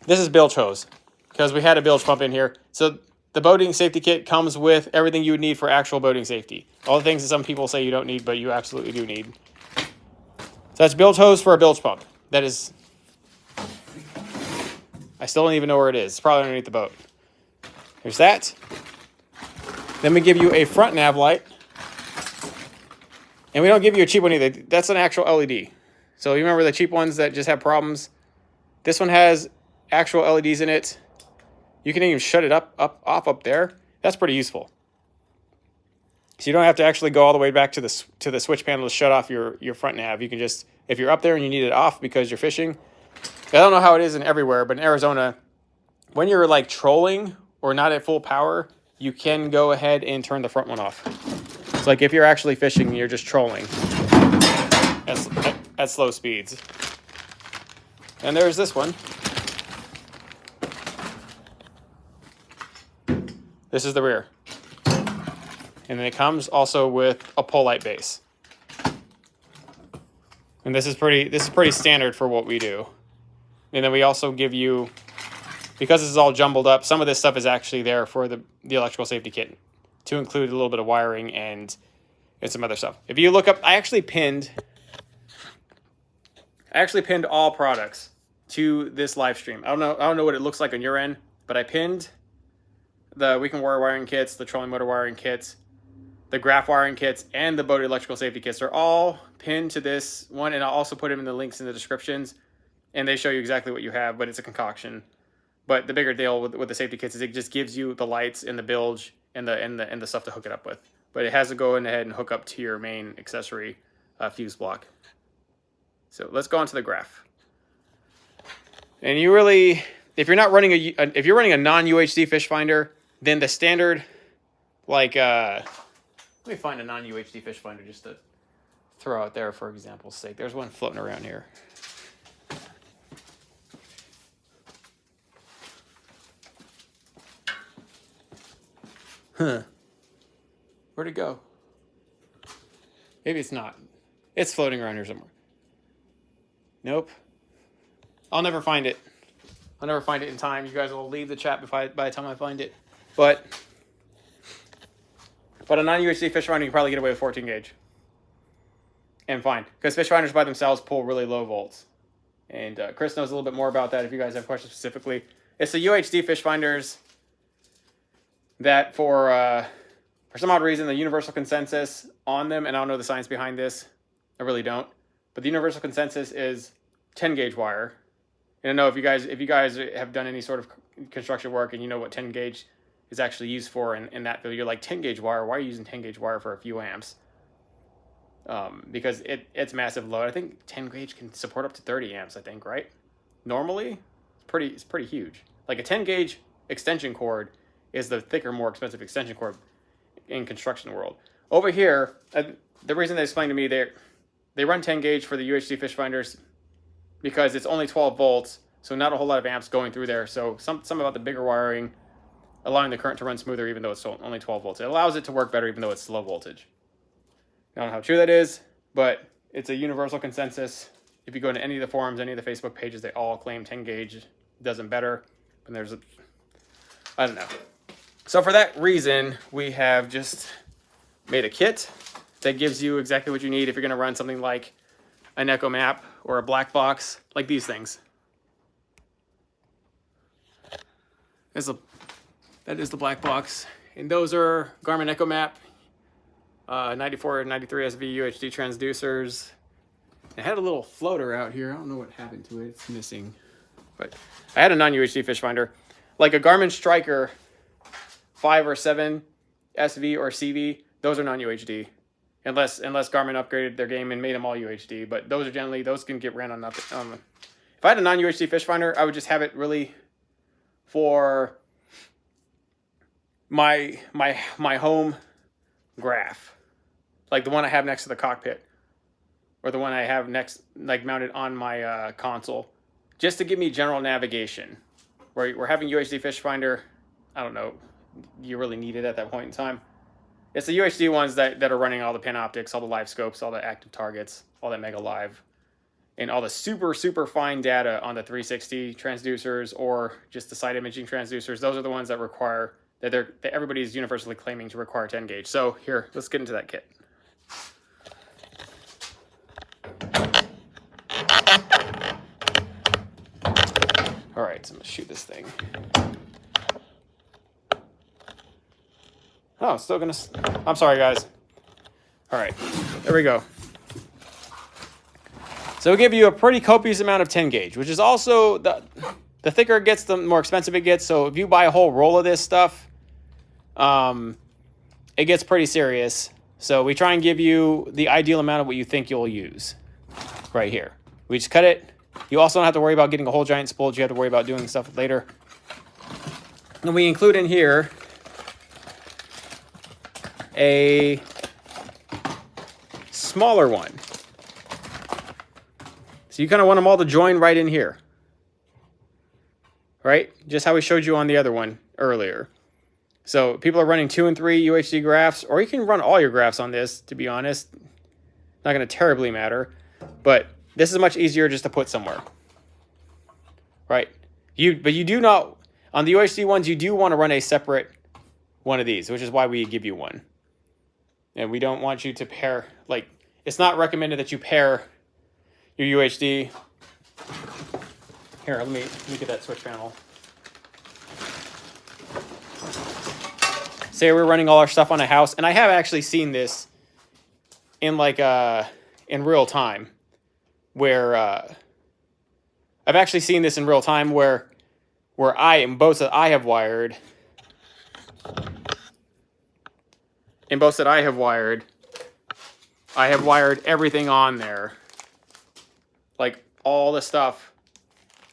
This is bilge hose, because we had a bilge pump in here. So the boating safety kit comes with everything you would need for actual boating safety. All the things that some people say you don't need, but you absolutely do need. So that's bilge hose for a bilge pump. That is, I still don't even know where it is. It's probably underneath the boat. There's that. Then we give you a front nav light. And we don't give you a cheap one either. That's an actual LED. So you remember the cheap ones that just have problems? This one has actual LEDs in it. You can even shut it off up there. That's pretty useful. So you don't have to actually go all the way back to the switch panel to shut off your front nav. You can just, if you're up there and you need it off because you're fishing. I don't know how it is in everywhere, but in Arizona, when you're like trolling or not at full power, you can go ahead and turn the front one off. It's like if you're actually fishing and you're just trolling at slow speeds. And there's this one. This is the rear. And then it comes also with a pole light base. And this is pretty standard for what we do. And then we also give you, because this is all jumbled up, some of this stuff is actually there for the electrical safety kit to include a little bit of wiring and some other stuff. If you look up, I actually pinned all products to this live stream. I don't know what it looks like on your end, but I pinned the Weekend Warrior wiring kits, the trolling motor wiring kits, the graph wiring kits, and the boat electrical safety kits. They're all pinned to this one, and I'll also put them in the links in the descriptions, and they show you exactly what you have, but it's a concoction. But the bigger deal with the safety kits is it just gives you the lights and the bilge and the stuff to hook it up with. But it has to go ahead and hook up to your main accessory fuse block. So let's go on to the graph. And you really, if you're running a non-UHD fish finder, then the standard, like, let me find a non-UHD fish finder just to throw out there for example's sake. There's one floating around here. Huh. Where'd it go? Maybe it's not. It's floating around here somewhere. Nope. I'll never find it. I'll never find it in time. You guys will leave the chat by the time I find it. But a non-UHD fish finder, you can probably get away with 14 gauge. And fine. Because fish finders by themselves pull really low volts. And Chris knows a little bit more about that if you guys have questions specifically. It's the UHD fish finders that for For some odd reason, the universal consensus on them, and I don't know the science behind this, I really don't, but the universal consensus is 10 gauge wire. And I know if you guys have done any sort of construction work and you know what 10 gauge is actually used for in that field, you're like, 10 gauge wire, why are you using 10 gauge wire for a few amps? Because it's massive load. I think 10 gauge can support up to 30 amps, I think, right? Normally, it's pretty huge. Like a 10 gauge extension cord is the thicker, more expensive extension cord in construction world. Over here, the reason they explained to me, they run 10 gauge for the UHD fish finders because it's only 12 volts, so not a whole lot of amps going through there. So some about the bigger wiring, allowing the current to run smoother even though it's only 12 volts. It allows it to work better even though it's low voltage. I don't know how true that is, but it's a universal consensus. If you go into any of the forums, any of the Facebook pages, they all claim 10 gauge does them better. And I don't know. So for that reason, we have just made a kit that gives you exactly what you need if you're going to run something like an Echo Map or a black box, like these things. That is the black box. And those are Garmin Echo Map 94 and 93 SV UHD transducers. I had a little floater out here. I don't know what happened to it. It's missing. But I had a non-UHD fish finder. Like a Garmin Striker 5 or 7 SV or CV, those are non-UHD. Unless Garmin upgraded their game and made them all UHD. But those can get ran on nothing. If I had a non-UHD fish finder, I would just have it really for my home graph. Like the one I have next to the cockpit. Or the one I have next, like mounted on my console. Just to give me general navigation. Where we're having UHD fish finder, I don't know, you really need it at that point in time. It's the UHD ones that are running all the Panoptics, all the live scopes, all the active targets, all that Mega Live, and all the super, super fine data on the 360 transducers or just the side imaging transducers. Those are the ones that require, that everybody's universally claiming to require 10 gauge. So here, let's get into that kit. All right, so I'm gonna shoot this thing. Oh, it's still gonna, I'm sorry guys. All right, there we go. So we'll give you a pretty copious amount of 10 gauge, which is also, the thicker it gets, the more expensive it gets. So if you buy a whole roll of this stuff, it gets pretty serious. So we try and give you the ideal amount of what you think you'll use right here. We just cut it. You also don't have to worry about getting a whole giant spool. You have to worry about doing stuff later. And we include in here a smaller one. So you kind of want them all to join right in here. Right? Just how we showed you on the other one earlier. So people are running 2 and 3 UHD graphs, or you can run all your graphs on this, to be honest. Not going to terribly matter. But this is much easier just to put somewhere. Right? But you do not, on the UHD ones, you do want to run a separate one of these, which is why we give you one. And we don't want you to pair, like, it's not recommended that you pair your UHD. Here, let me get that switch panel. Say we're running all our stuff on a house, and I have actually seen this in in real time, where I've actually seen this in real time where in boats that I have wired. In boats that I have wired everything on there. Like all the stuff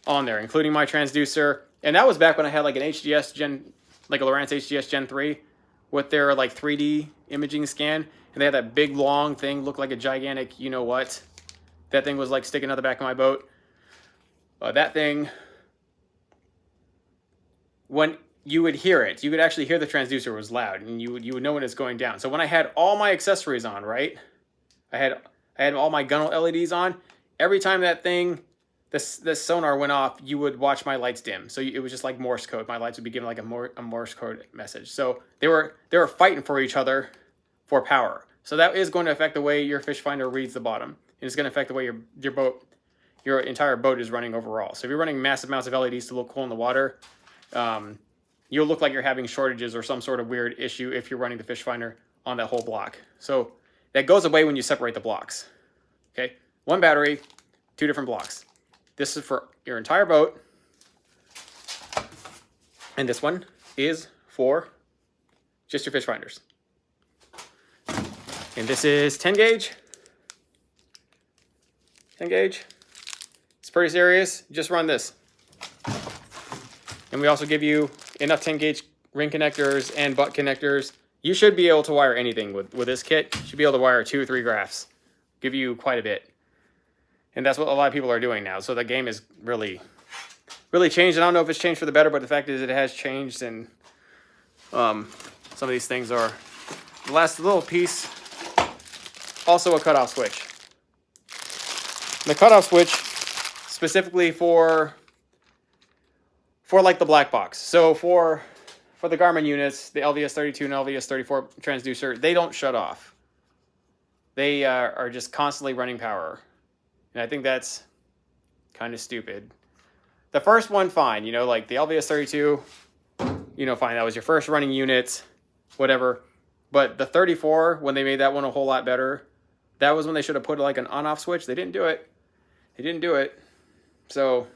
on there, including my transducer. And that was back when I had like an HDS like a Lowrance HDS Gen 3 with their like 3D imaging scan. And they had that big long thing, looked like a gigantic, you know what. That thing was like sticking out the back of my boat. That thing, when you would hear it, you could actually hear the transducer was loud, and you would know when it's going down. So when I had all my accessories on, right, I had all my gunnel LEDs on. Every time that thing, this sonar went off, you would watch my lights dim. So it was just like Morse code. My lights would be given like a Morse code message. So they were fighting for each other for power. So that is going to affect the way your fish finder reads the bottom, and it's going to affect the way your entire boat is running overall. So if you're running massive amounts of LEDs to look cool in the water, you'll look like you're having shortages or some sort of weird issue if you're running the fish finder on that whole block. So that goes away when you separate the blocks. Okay, one battery, 2 different blocks. This is for your entire boat. And this one is for just your fish finders. And this is 10 gauge. 10 gauge. It's pretty serious. Just run this. And we also give you enough 10 gauge ring connectors and butt connectors. You should be able to wire anything with this kit. You should be able to wire 2 or 3 graphs. Give you quite a bit. And that's what a lot of people are doing now. So the game is really changed. I don't know if it's changed for the better, but the fact is it has changed. And some of these things are... The last little piece, also a cutoff switch. The cutoff switch specifically for like the black box. So for the Garmin units, the LVS32 and LVS34 transducer, they don't shut off. They are just constantly running power. And I think that's kind of stupid. The first one, fine. You know, like the LVS32, you know, fine. That was your first running unit, whatever. But the 34, when they made that one a whole lot better, that was when they should have put like an on-off switch. They didn't do it. They didn't do it. So,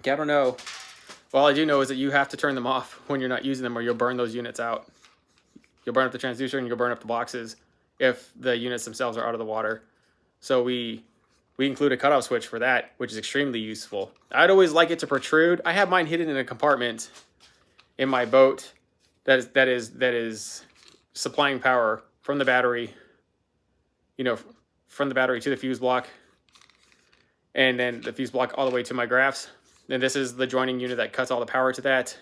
I don't know. All I do know is that you have to turn them off when you're not using them or you'll burn those units out. You'll burn up the transducer and you'll burn up the boxes if the units themselves are out of the water. So we include a cutoff switch for that, which is extremely useful. I'd always like it to protrude. I have mine hidden in a compartment in my boat that is supplying power from the battery, you know, from the battery to the fuse block, and then the fuse block all the way to my graphs. And this is the joining unit that cuts all the power to that.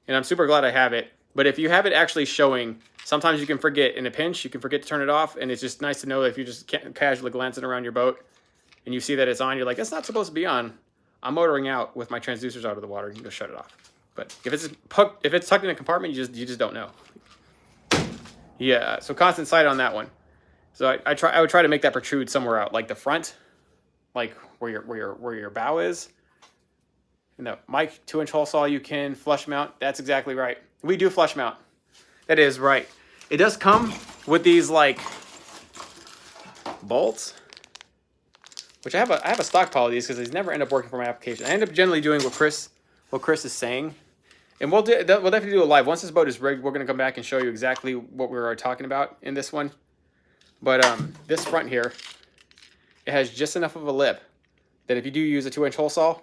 And I'm super glad I have it. But if you have it actually showing, sometimes you can forget in a pinch, you can forget to turn it off. And it's just nice to know that if you're just casually glancing around your boat and you see that it's on, you're like, it's not supposed to be on. I'm motoring out with my transducers out of the water. You can go shut it off. But if it's tucked in a compartment, you just don't know. Yeah, so constant sight on that one. So I would try to make that protrude somewhere out, like the front, like where your bow is. And the mic 2-inch hole saw you can flush mount. That's exactly right. We do flush mount. That is right. It does come with these like bolts, which I have a stockpile of these because these never end up working for my application. I end up generally doing what Chris is saying. And we'll definitely do a live. Once this boat is rigged, we're going to come back and show you exactly what we were talking about in this one. But this front here, it has just enough of a lip that if you do use a 2-inch hole saw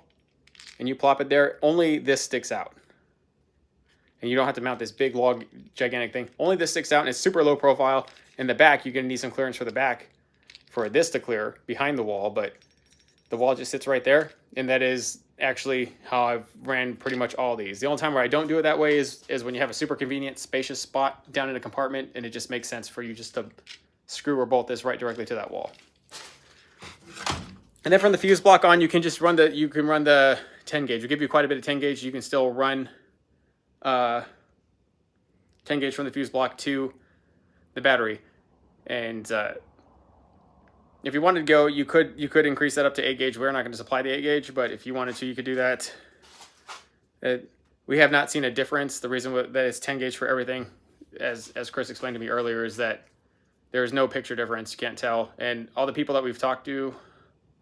and you plop it there, only this sticks out. And you don't have to mount this big, log, gigantic thing. Only this sticks out, and it's super low profile. In the back, you're going to need some clearance for the back for this to clear behind the wall, but the wall just sits right there, and that is actually how I've ran pretty much all these. The only time where I don't do it that way is when you have a super convenient, spacious spot down in a compartment, and it just makes sense for you just to screw or bolt this right directly to that wall. And then from the fuse block on, you can just run the 10 gauge. We'll give you quite a bit of 10 gauge. You can still run 10 gauge from the fuse block to the battery. And if you wanted to go, you could increase that up to 8 gauge. We're not going to supply the 8 gauge, but if you wanted to, you could do that. We have not seen a difference. The reason that it's 10 gauge for everything, as Chris explained to me earlier, is that there is no picture difference. You can't tell. And all the people that we've talked to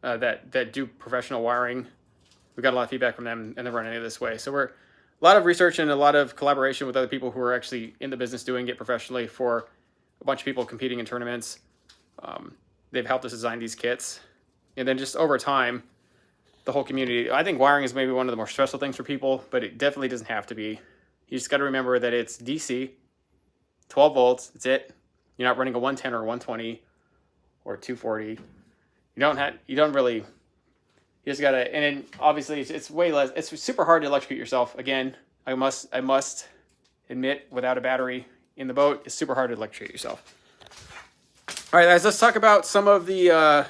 that do professional wiring, we got a lot of feedback from them, and they're running it this way. So we're a lot of research and a lot of collaboration with other people who are actually in the business doing it professionally for a bunch of people competing in tournaments. They've helped us design these kits. And then just over time, the whole community, I think wiring is maybe one of the more stressful things for people, but it definitely doesn't have to be. You just got to remember that it's DC, 12 volts, that's it. You're not running a 110 or a 120 or 240. You just got to, and then obviously it's way less, it's super hard to electrocute yourself. Again, I must admit, without a battery in the boat, it's super hard to electrocute yourself. All right, guys, let's talk about some of the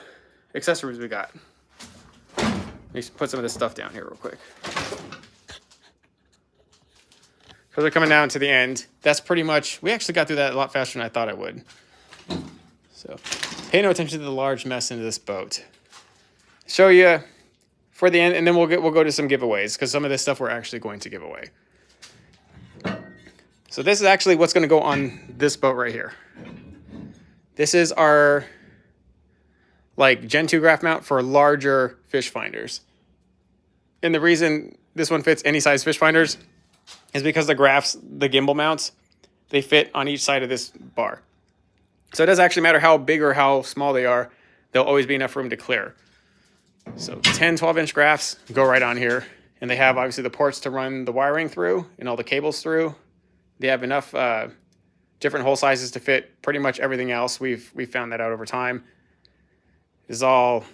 accessories we got. Let me put some of this stuff down here real quick. Because we're coming down to the end. That's pretty much, we actually got through that a lot faster than I thought I would. So pay no attention to the large mess into this boat. Show you for the end, and then we'll go to some giveaways, because some of this stuff we're actually going to give away. So this is actually what's going to go on this boat right here. This is our like Gen 2 graph mount for larger fish finders. And the reason this one fits any size fish finders is because the graphs, the gimbal mounts, they fit on each side of this bar. So it doesn't actually matter how big or how small they are, there'll always be enough room to clear. So 10, 12-inch graphs go right on here. And they have obviously the ports to run the wiring through and all the cables through. They have enough different hole sizes to fit pretty much everything else. We've found that out over time. This is all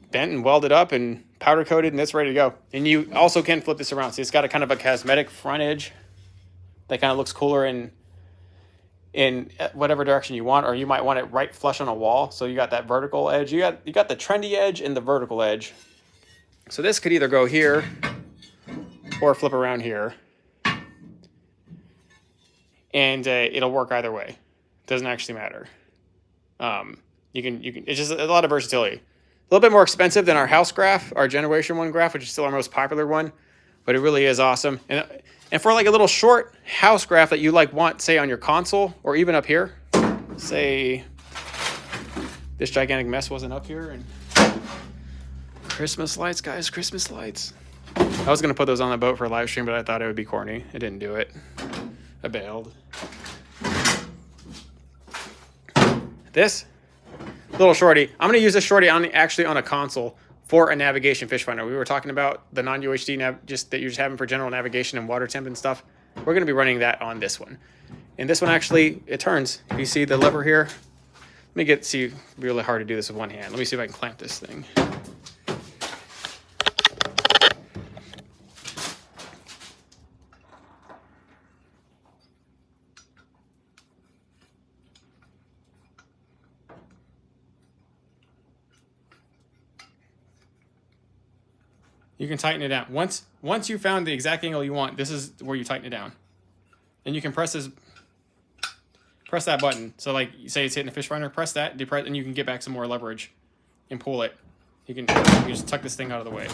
bent and welded up and powder coated, and it's ready to go. And you also can flip this around. See, it's got a kind of a cosmetic front edge that kind of looks cooler in whatever direction you want, or you might want it right flush on a wall. So you got that vertical edge. You got the trendy edge and the vertical edge. So this could either go here or flip around here. And it'll work either way. Doesn't actually matter. It's just a lot of versatility. A little bit more expensive than our house graph, our Generation 1 graph, which is still our most popular one, but it really is awesome. And for like a little short house graph that you like want, say on your console or even up here, say this gigantic mess wasn't up here, and Christmas lights, guys, Christmas lights. I was gonna put those on the boat for a live stream, but I thought it would be corny. I didn't do it. I bailed. This little shorty, I'm going to use this shorty actually on a console for a navigation fish finder. We were talking about the non-UHD just that you're just having for general navigation and water temp and stuff. We're going to be running that on this one. And this one actually, it turns. If you see the lever here, let me see, really hard to do this with one hand. Let me see if I can clamp this thing. You can tighten it down. Once you found the exact angle you want, this is where you tighten it down. And you can press that button. So like, say it's hitting a fish finder, press that, depress, and you can get back some more leverage and pull it. You can just tuck this thing out of the way.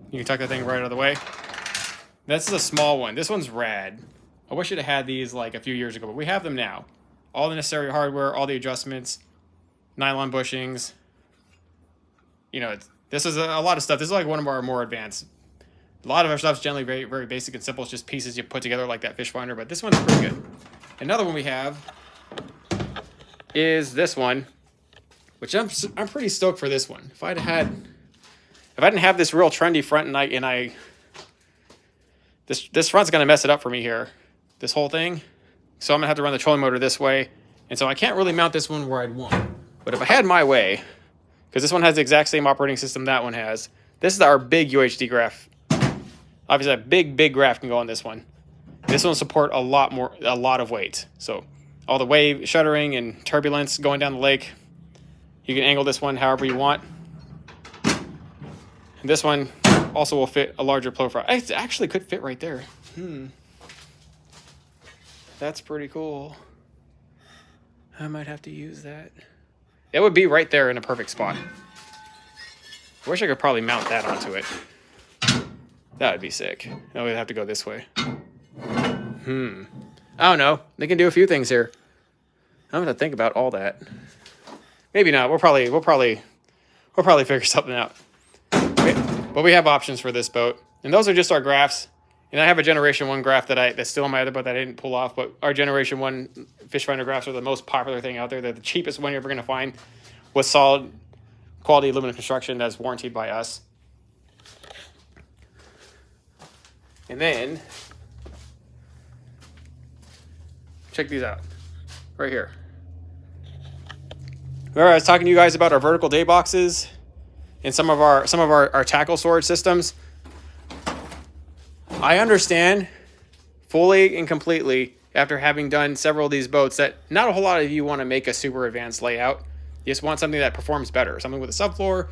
You can tuck that thing right out of the way. This is a small one. This one's rad. I wish I'd have had these like a few years ago, but we have them now. All the necessary hardware, all the adjustments, nylon bushings. You know, this is a lot of stuff. This is like one of our more advanced. A lot of our stuff is generally very, very basic and simple. It's just pieces you put together like that fish finder, but this one's pretty good. Another one we have is this one, which I'm pretty stoked for this one. If I didn't have this real trendy front this front's gonna mess it up for me here, this whole thing. So I'm gonna have to run the trolling motor this way, and so I can't really mount this one where I'd want. But if I had my way, because this one has the exact same operating system that one has. This is our big UHD graph. Obviously, a big graph can go on this one. This one will support a lot of weight. So all the wave shuttering and turbulence going down the lake, you can angle this one however you want. And this one also will fit a larger profile. It actually could fit right there. That's pretty cool. I might have to use that. It would be right there in a perfect spot. I wish I could probably mount that onto it. That would be sick. I would have to go this way. I don't know. They can do a few things here. I'm gonna think about all that. Maybe not. We'll probably figure something out. Okay. But we have options for this boat, and those are just our graphs. And I have a Generation 1 graph that's still on my other boat that I didn't pull off, but our Generation 1 fish finder graphs are the most popular thing out there. They're the cheapest one you're ever going to find with solid quality aluminum construction that's warranted by us. And then, check these out, right here. Remember I was talking to you guys about our vertical day boxes and some of our tackle storage systems. I understand fully and completely after having done several of these boats that not a whole lot of you want to make a super advanced layout. You just want something that performs better. Something with a subfloor,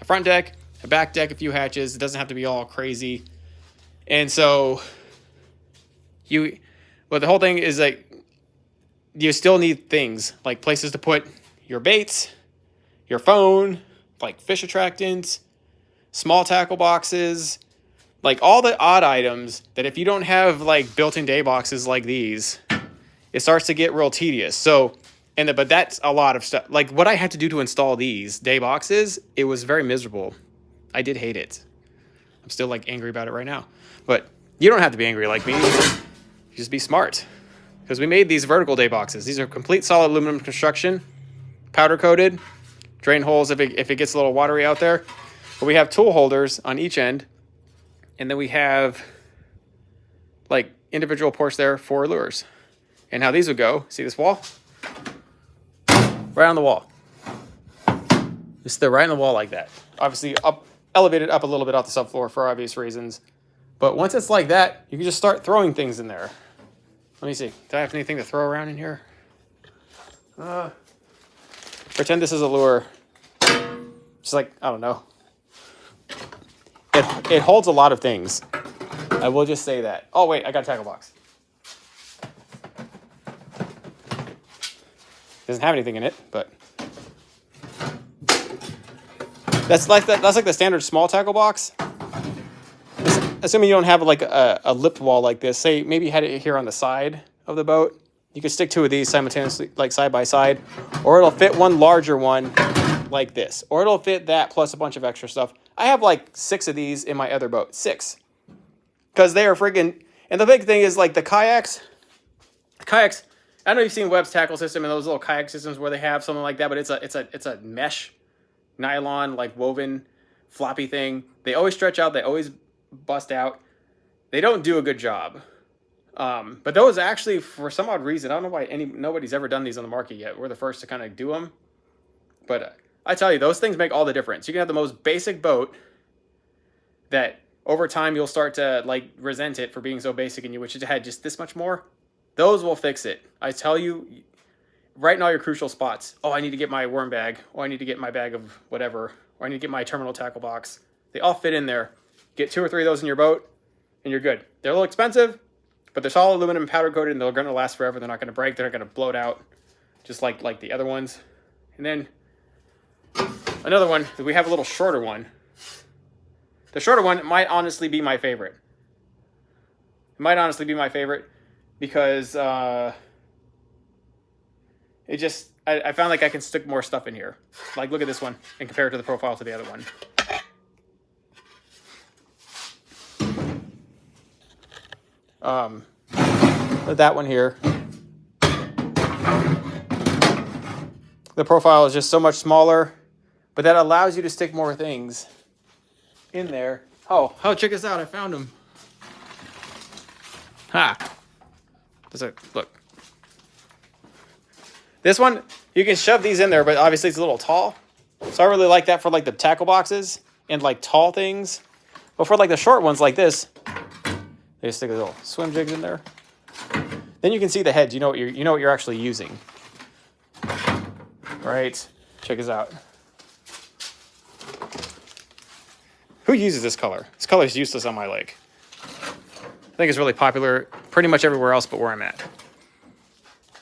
a front deck, a back deck, a few hatches. It doesn't have to be all crazy. And so the whole thing is like you still need things like places to put your baits, your phone, like fish attractants, small tackle boxes, like all the odd items that if you don't have like built-in day boxes like these, it starts to get real tedious. So, but that's a lot of stuff. Like what I had to do to install these day boxes, it was very miserable. I did hate it. I'm still like angry about it right now. But you don't have to be angry like me. You just be smart. Because we made these vertical day boxes. These are complete solid aluminum construction, powder coated, drain holes if it gets a little watery out there. But we have tool holders on each end. And then we have like individual ports there for lures. And how these would go, see this wall? Right on the wall. Just they're right on the wall like that. Obviously elevated up a little bit off the subfloor for obvious reasons. But once it's like that, you can just start throwing things in there. Let me see. Do I have anything to throw around in here? Pretend this is a lure. Just like, I don't know. It holds a lot of things. I will just say that. Oh, wait, I got a tackle box. Doesn't have anything in it, but that's like the standard small tackle box. Assuming you don't have like a lipped wall like this. Say maybe you had it here on the side of the boat. You could stick two of these simultaneously, like side by side, or it'll fit one larger one like this, or it'll fit that plus a bunch of extra stuff. I have like 6 of these in my other boat, 6, because they are friggin'. And the big thing is like the kayaks. I know you've seen Webb's tackle system and those little kayak systems where they have something like that, but it's a mesh, nylon like woven, floppy thing. They always stretch out. They always bust out. They don't do a good job. But those actually, for some odd reason, I don't know why nobody's ever done these on the market yet. We're the first to kind of do them. But I tell you, those things make all the difference. You can have the most basic boat that over time you'll start to like resent it for being so basic and you wish it had just this much more. Those will fix it. I tell you, right in all your crucial spots. Oh, I need to get my worm bag. Oh, I need to get my bag of whatever. Or I need to get my terminal tackle box. They all fit in there. Get 2 or 3 of those in your boat, and you're good. They're a little expensive, but they're solid aluminum powder coated, and they're going to last forever. They're not going to break. They're not going to bloat out, just like the other ones. And then another one, we have a little shorter one. The shorter one might honestly be my favorite. It might honestly be my favorite because I found like I can stick more stuff in here. Like look at this one and compare it to the profile to the other one. That one here, the profile is just so much smaller, but that allows you to stick more things in there. Oh, check this out. I found them. Look. This one, you can shove these in there, but obviously it's a little tall. So I really like that for like the tackle boxes and like tall things. But for like the short ones like this, they just stick a little swim jigs in there. Then you can see the heads. You know what you're actually using. Right? Check this out. Who uses this color? This color is useless on my lake. I think it's really popular pretty much everywhere else but where I'm at.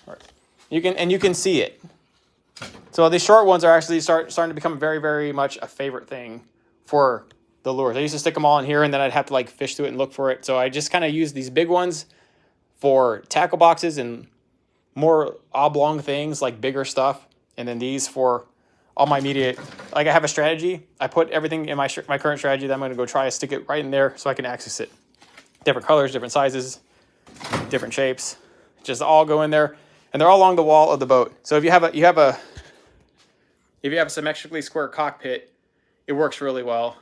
All right. You can see it. So these short ones are actually starting to become very, very much a favorite thing for the lures. I used to stick them all in here and then I'd have to like fish through it and look for it. So I just kind of use these big ones for tackle boxes and more oblong things like bigger stuff. And then these for all my immediate, like I have a strategy. I put everything in my current strategy that I'm going to go try to stick it right in there so I can access it. Different colors, different sizes, different shapes, just all go in there. And they're all along the wall of the boat. So if you have a symmetrically square cockpit, it works really well.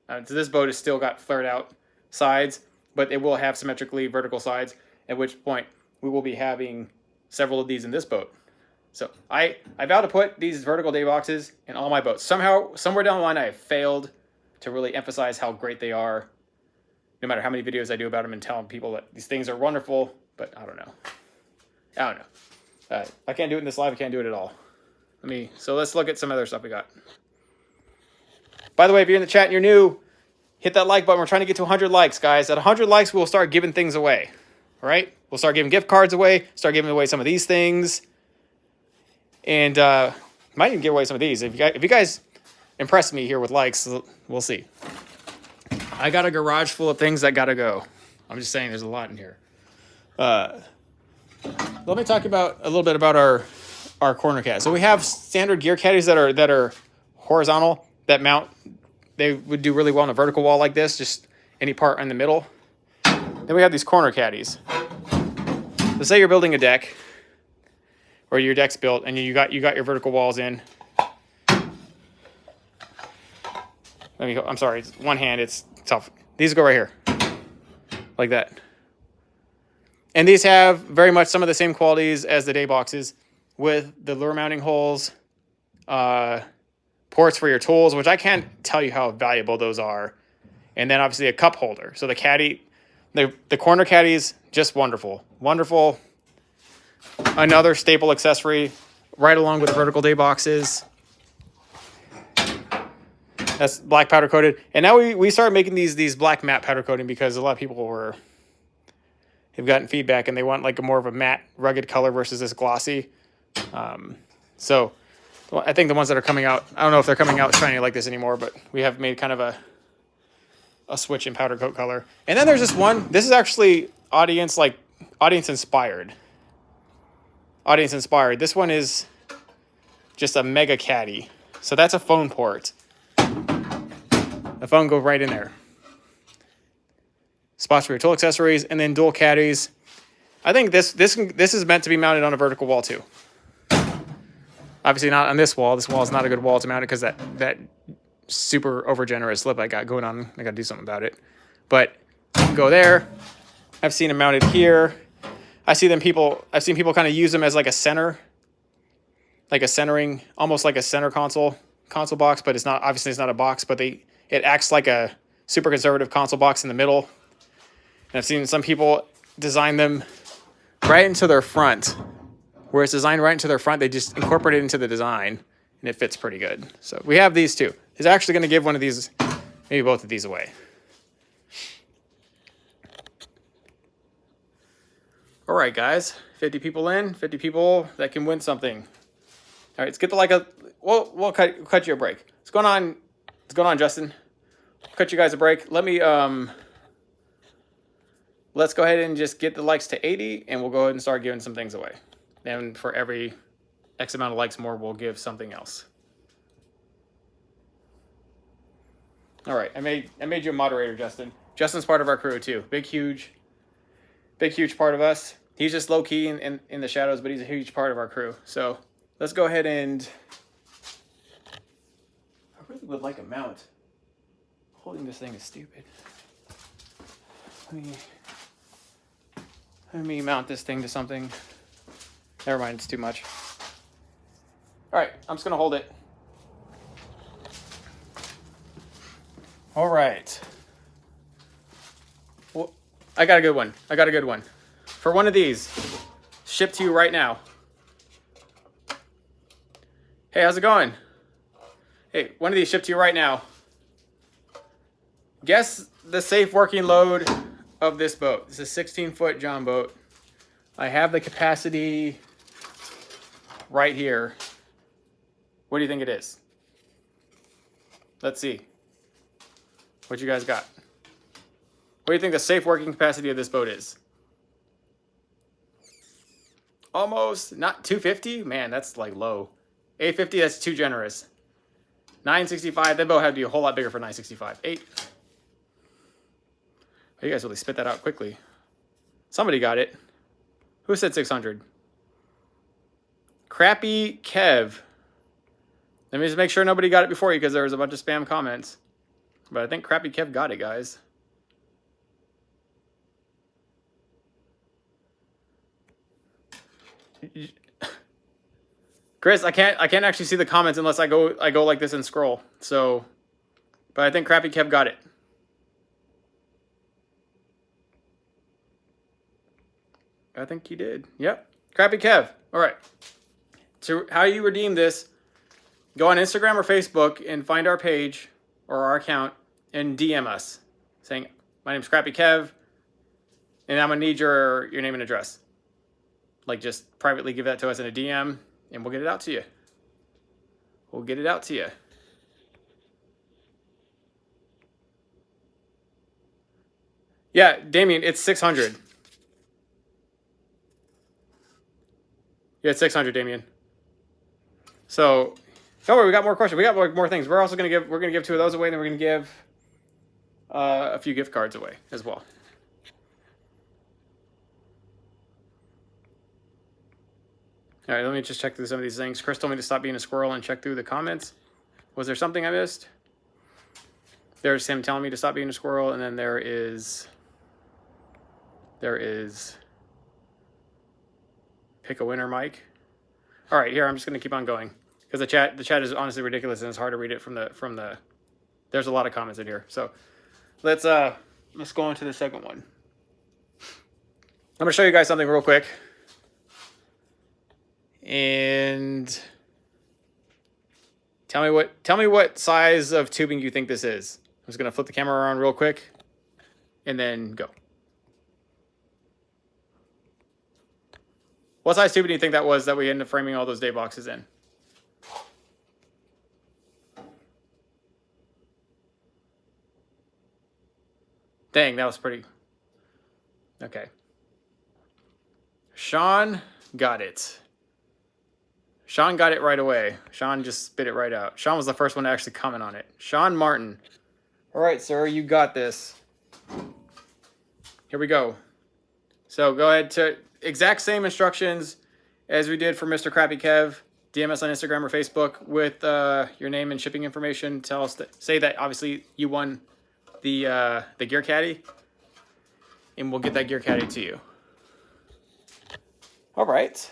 So this boat has still got flared out sides, but it will have symmetrically vertical sides, at which point we will be having several of these in this boat. So I vow to put these vertical day boxes in all my boats. Somehow, somewhere down the line, I have failed to really emphasize how great they are, no matter how many videos I do about them and telling people that these things are wonderful, but I don't know. I can't do it in this live. I can't do it at all. So let's look at some other stuff we got. By the way, if you're in the chat and you're new, hit that like button. We're trying to get to 100 likes, guys. At 100 likes, we'll start giving things away. All right? We'll start giving gift cards away, start giving away some of these things. And might even give away some of these. If you guys impress me here with likes, we'll see. I got a garage full of things that gotta go. I'm just saying there's a lot in here. Let me talk about a little bit about our corner cat. So we have standard gear caddies that are horizontal, that mount. They would do really well on a vertical wall like this, just any part in the middle. Then we have these corner caddies. So say you're building a deck, or your deck's built, and you got your vertical walls in. Let me go. I'm sorry, it's one hand. It's tough. These go right here, like that. And these have very much some of the same qualities as the day boxes, with the lure mounting holes, ports for your tools, which I can't tell you how valuable those are. And then obviously a cup holder. So the caddy, the corner caddies, just wonderful. Wonderful. Another staple accessory right along with the vertical day boxes. That's black powder coated. And now we started making these black matte powder coating because a lot of people have gotten feedback and they want like a more of a matte rugged color versus this glossy. So I think the ones that are coming out, I don't know if they're coming out shiny like this anymore, but we have made kind of a switch in powder coat color. And then there's this one. This is actually audience inspired. Audience inspired. This one is just a mega caddy. So that's a phone port. The phone goes right in there. Spots for your tool accessories, and then dual caddies. I think this is meant to be mounted on a vertical wall too. Obviously not on this wall. This wall is not a good wall to mount it because that super over generous lip I got going on. I got to do something about it. But go there. I've seen them mounted here. I've seen people kind of use them as like a center, like a centering, almost like a center console box, but it's not, obviously it's not a box, but it acts like a super conservative console box in the middle. And I've seen some people design them right into their front. Where it's designed right into their front, they just incorporate it into the design, and it fits pretty good. So we have these two. He's actually going to give one of these, maybe both of these away. All right, guys. 50 people in, 50 people that can win something. All right, let's get to we'll cut you a break. What's going on, Justin? Cut you guys a break. Let's go ahead and just get the likes to 80, and we'll go ahead and start giving some things away. And for every X amount of likes more, we'll give something else. All right, I made you a moderator, Justin. Justin's part of our crew too. Big, huge part of us. He's just low key in the shadows, but he's a huge part of our crew. So let's go ahead and. I really would like a mount. Holding this thing is stupid. Let me mount this thing to something. Never mind, it's too much. All right, I'm just going to hold it. All right. Well, I got a good one. For one of these, shipped to you right now. Hey, how's it going? Hey, one of these shipped to you right now. Guess the safe working load of this boat. This is a 16-foot John boat. I have the capacity right here. What do you think it is? Let's see. What you guys got? What do you think the safe working capacity of this boat is? Almost, not 250? Man, that's like low. 850, that's too generous. 965, that boat had to be a whole lot bigger for 965. 8. Oh, you guys really spit that out quickly. Somebody got it. Who said 600? Crappy Kev. Let me just make sure nobody got it before you because there was a bunch of spam comments. But I think Crappy Kev got it, guys. Chris, I can't actually see the comments unless I go like this and scroll. So, but I think Crappy Kev got it. I think he did. Yep. Crappy Kev. All right. So how you redeem this, go on Instagram or Facebook and find our page or our account and DM us saying, my name's Crappy Kev and I'm going to need your name and address. Like just privately give that to us in a DM and we'll get it out to you. We'll get it out to you. Yeah, Damien, it's 600. Yeah, it's 600, Damien. So, don't worry, we got more questions. We got more things. We're also gonna give 2 of those away, and then we're gonna give a few gift cards away as well. All right, let me just check through some of these things. Chris told me to stop being a squirrel and check through the comments. Was there something I missed? There's him telling me to stop being a squirrel, and then there is pick a winner, Mike. All right, here I'm just gonna keep on going because the chat is honestly ridiculous and it's hard to read it from the. There's a lot of comments in here, so let's go into the second one. I'm gonna show you guys something real quick, and tell me what size of tubing you think this is. I'm just gonna flip the camera around real quick, and then go. What size tubing do you think that was that we ended up framing all those day boxes in? Dang, that was pretty. Okay. Sean got it. Sean got it right away. Sean just spit it right out. Sean was the first one to actually comment on it. Sean Martin. All right, sir, you got this. Here we go. So go ahead to exact same instructions as we did for Mr. Crappy Kev. DM us on Instagram or Facebook with your name and shipping information. Tell us say that obviously you won the gear caddy, and we'll get that gear caddy to you. All right.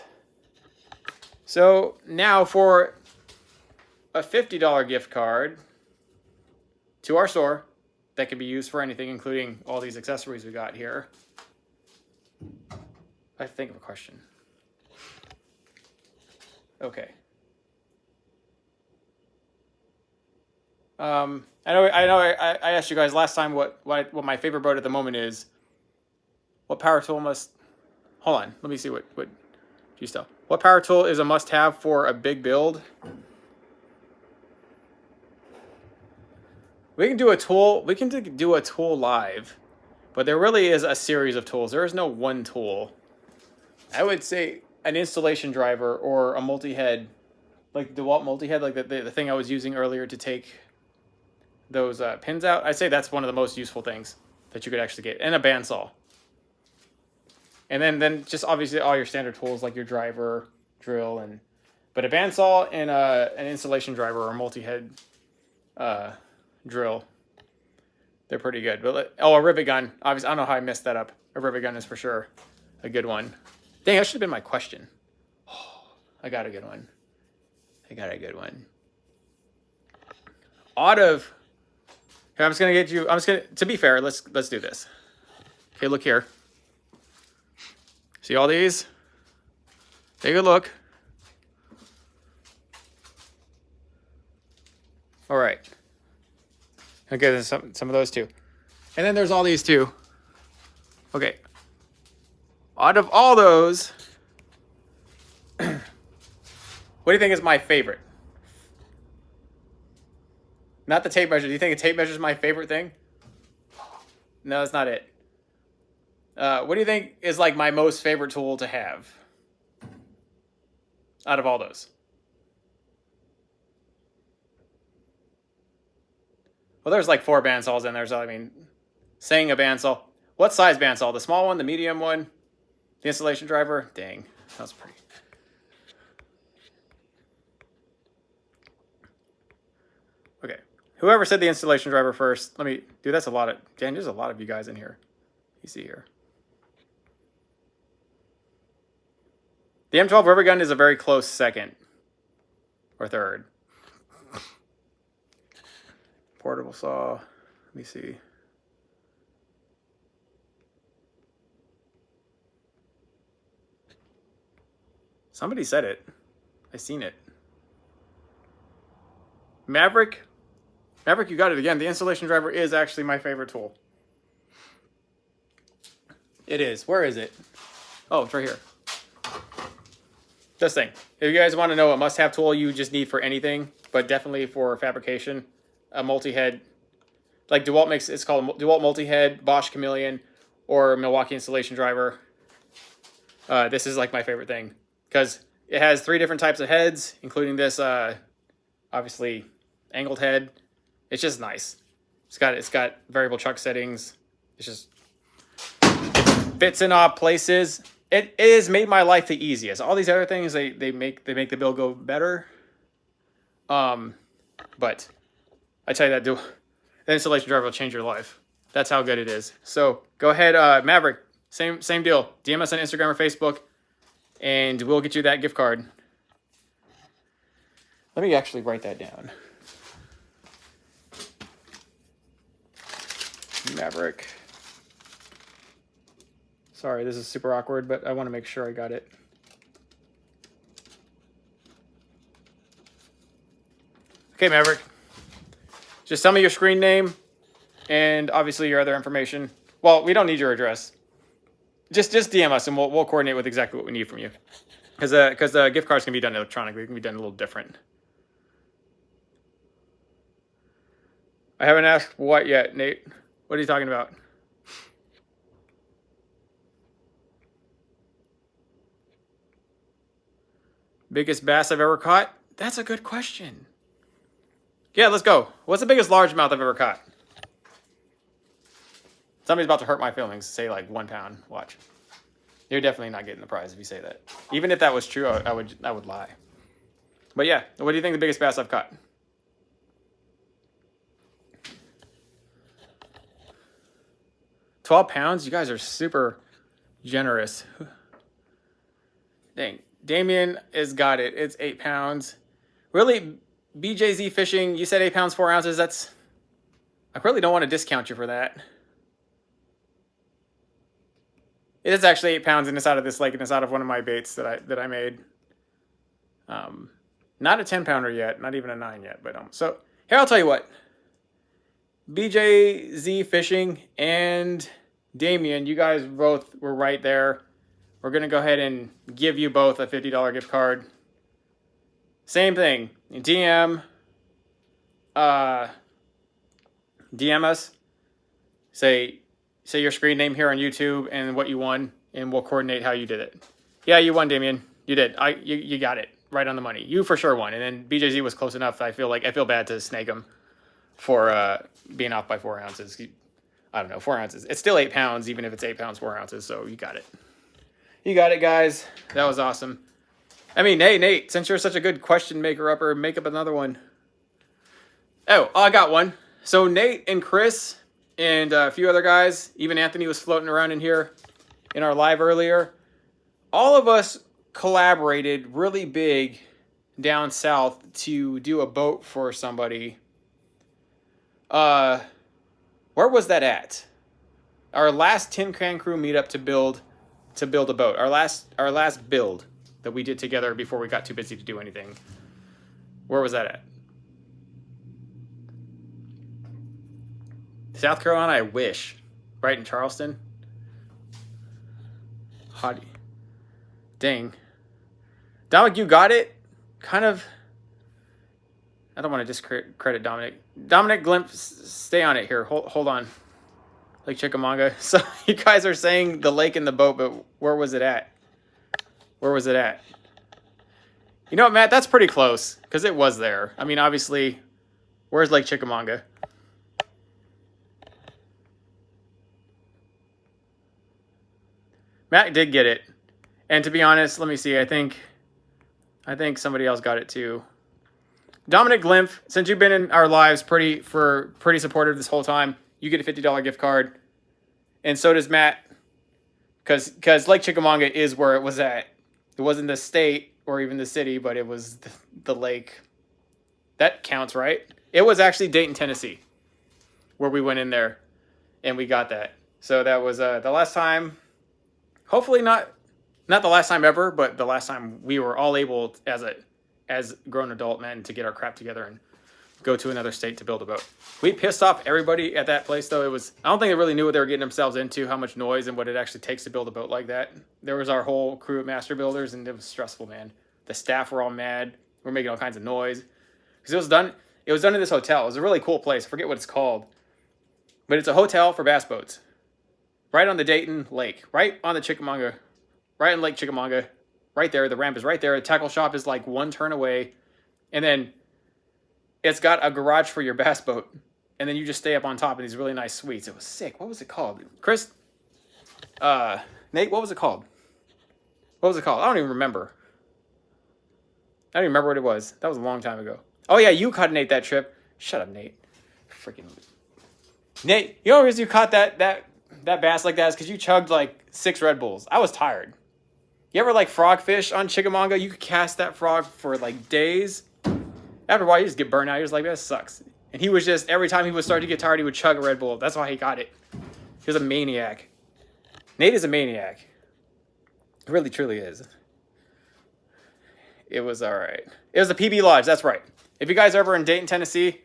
So now for a $50 gift card to our store that can be used for anything, including all these accessories we got here. I think of a question. Okay. I know. I asked you guys last time what my favorite boat at the moment is. What power tool must? Hold on. Let me see what G-Style. What power tool is a must-have for a big build? We can do a tool. We can do a tool live, but there really is a series of tools. There is no one tool. I would say an installation driver or a multi-head, like the DeWalt multi-head, like the thing I was using earlier to take those pins out. I'd say that's one of the most useful things that you could actually get, and a bandsaw. And then just obviously all your standard tools like your driver, drill, but a bandsaw and an installation driver or multi-head drill, they're pretty good. But a rivet gun, obviously, I don't know how I messed that up. A rivet gun is for sure a good one. Dang, that should have been my question. Oh, I got a good one. Here, I'm just gonna to be fair, let's do this. Okay, look here. See all these? Take a look. All right. Okay, there's some of those too. And then there's all these too. Okay. Out of all those, what do you think is my favorite? Not the tape measure. Do you think a tape measure is my favorite thing? No, that's not it. What do you think is like my most favorite tool to have out of all those? Well, there's like 4 bandsaws in there, so I mean, saying a bandsaw. What size bandsaw? The small one, the medium one, the installation driver? Dang, that was pretty. Okay, whoever said the installation driver first, dude, that's a lot of, Dan, there's a lot of you guys in here. You see here. The M12 rivet gun is a very close second or third. Portable saw. Let me see. Somebody said it. I seen it. Maverick, you got it again. The installation driver is actually my favorite tool. It is. Where is it? Oh, it's right here. This thing. If you guys want to know a must-have tool you just need for anything, but definitely for fabrication, a multi-head, like DeWalt makes, it's called DeWalt multi-head, Bosch Chameleon, or Milwaukee installation driver, this is like my favorite thing because it has 3 different types of heads, including this obviously angled head. It's just nice. It's got variable chuck settings. It fits in odd places. It has made my life the easiest. All these other things they make the build go better. But I tell you that the installation driver will change your life. That's how good it is. So go ahead, Maverick. Same deal. DM us on Instagram or Facebook, and we'll get you that gift card. Let me actually write that down. Maverick. Sorry, this is super awkward, but I want to make sure I got it. Okay, Maverick. Just tell me your screen name and obviously your other information. Well, we don't need your address. Just DM us and we'll coordinate with exactly what we need from you. Because the gift cards can be done electronically. It can be done a little different. I haven't asked what yet, Nate. What are you talking about? Biggest bass I've ever caught? That's a good question. Yeah, let's go. What's the biggest largemouth I've ever caught? Somebody's about to hurt my feelings. Say like 1 pound. Watch. You're definitely not getting the prize if you say that. Even if that was true, I would lie. But yeah, what do you think the biggest bass I've caught? £12? You guys are super generous. Dang. Damien has got it. It's 8 pounds. Really, BJZ Fishing, you said 8 pounds, 4 ounces. I really don't want to discount you for that. It is actually 8 pounds, and it's out of this lake, and it's out of one of my baits that I made. Not a 10 pounder yet, not even a 9 yet. But so here, I'll tell you what. BJZ Fishing and Damien, you guys both were right there. We're going to go ahead and give you both a $50 gift card. Same thing. DM us. Say your screen name here on YouTube and what you won, and we'll coordinate how you did it. Yeah, you won, Damien. You did. You got it right on the money. You for sure won. And then BJZ was close enough. I feel bad to snake him for being off by 4 ounces. I don't know, 4 ounces. It's still 8 pounds, even if it's 8 pounds, 4 ounces. So you got it. You got it, guys. That was awesome. I mean, hey, Nate, since you're such a good question maker-upper, make up another one. Oh, I got one. So Nate and Chris and a few other guys, even Anthony was floating around in here in our live earlier. All of us collaborated really big down south to do a boat for somebody. Where was that at? Our last Tin Can Crew meetup to build a boat. Our last build that we did together before we got too busy to do anything. Where was that at? South Carolina, I wish. Right in Charleston. Hottie. Dang. Dominic, you got it? Kind of. I don't want to discredit Dominic. Dominic Glimpse, stay on it here. Hold on. Lake Chickamauga. So you guys are saying the lake and the boat, but where was it at? Where was it at? You know what, Matt? That's pretty close because it was there. I mean, obviously, where's Lake Chickamauga? Matt did get it. And to be honest, let me see. I think somebody else got it too. Dominic Glimpf, since you've been in our lives pretty supportive this whole time, you get a $50 gift card. And so does Matt. Because Lake Chickamauga is where it was at. It wasn't the state or even the city, but it was the lake. That counts, right? It was actually Dayton, Tennessee, where we went in there and we got that. So that was the last time, hopefully not the last time ever, but the last time we were all able as grown adult men to get our crap together and go to another state to build a boat. We pissed off everybody at that place, though. I don't think they really knew what they were getting themselves into, how much noise and what it actually takes to build a boat like that. There was our whole crew of master builders, and it was stressful, man. The staff were all mad. We're making all kinds of noise. Because it was done in this hotel. It was a really cool place. I forget what it's called. But it's a hotel for bass boats. right on the Dayton Lake, right on the Chickamauga, right on Lake Chickamauga, right there. The ramp is right there. The tackle shop is like one turn away. And then it's got a garage for your bass boat. And then you just stay up on top of these really nice suites. It was sick. What was it called? Chris? Nate, what was it called? What was it called? I don't even remember. I don't even remember what it was. That was a long time ago. Oh, yeah, you caught Nate that trip. Shut up, Nate. Freaking Nate, you know the reason you caught that bass like that is because you chugged like 6 Red Bulls. I was tired. You ever like frog fish on Chickamauga? You could cast that frog for like days. After a while, you just get burnt out. You're just like, that sucks. And he was just, every time he would start to get tired, he would chug a Red Bull. That's why he got it. He was a maniac. Nate is a maniac. He really, truly is. It was all right. It was the PB Lodge. That's right. If you guys are ever in Dayton, Tennessee,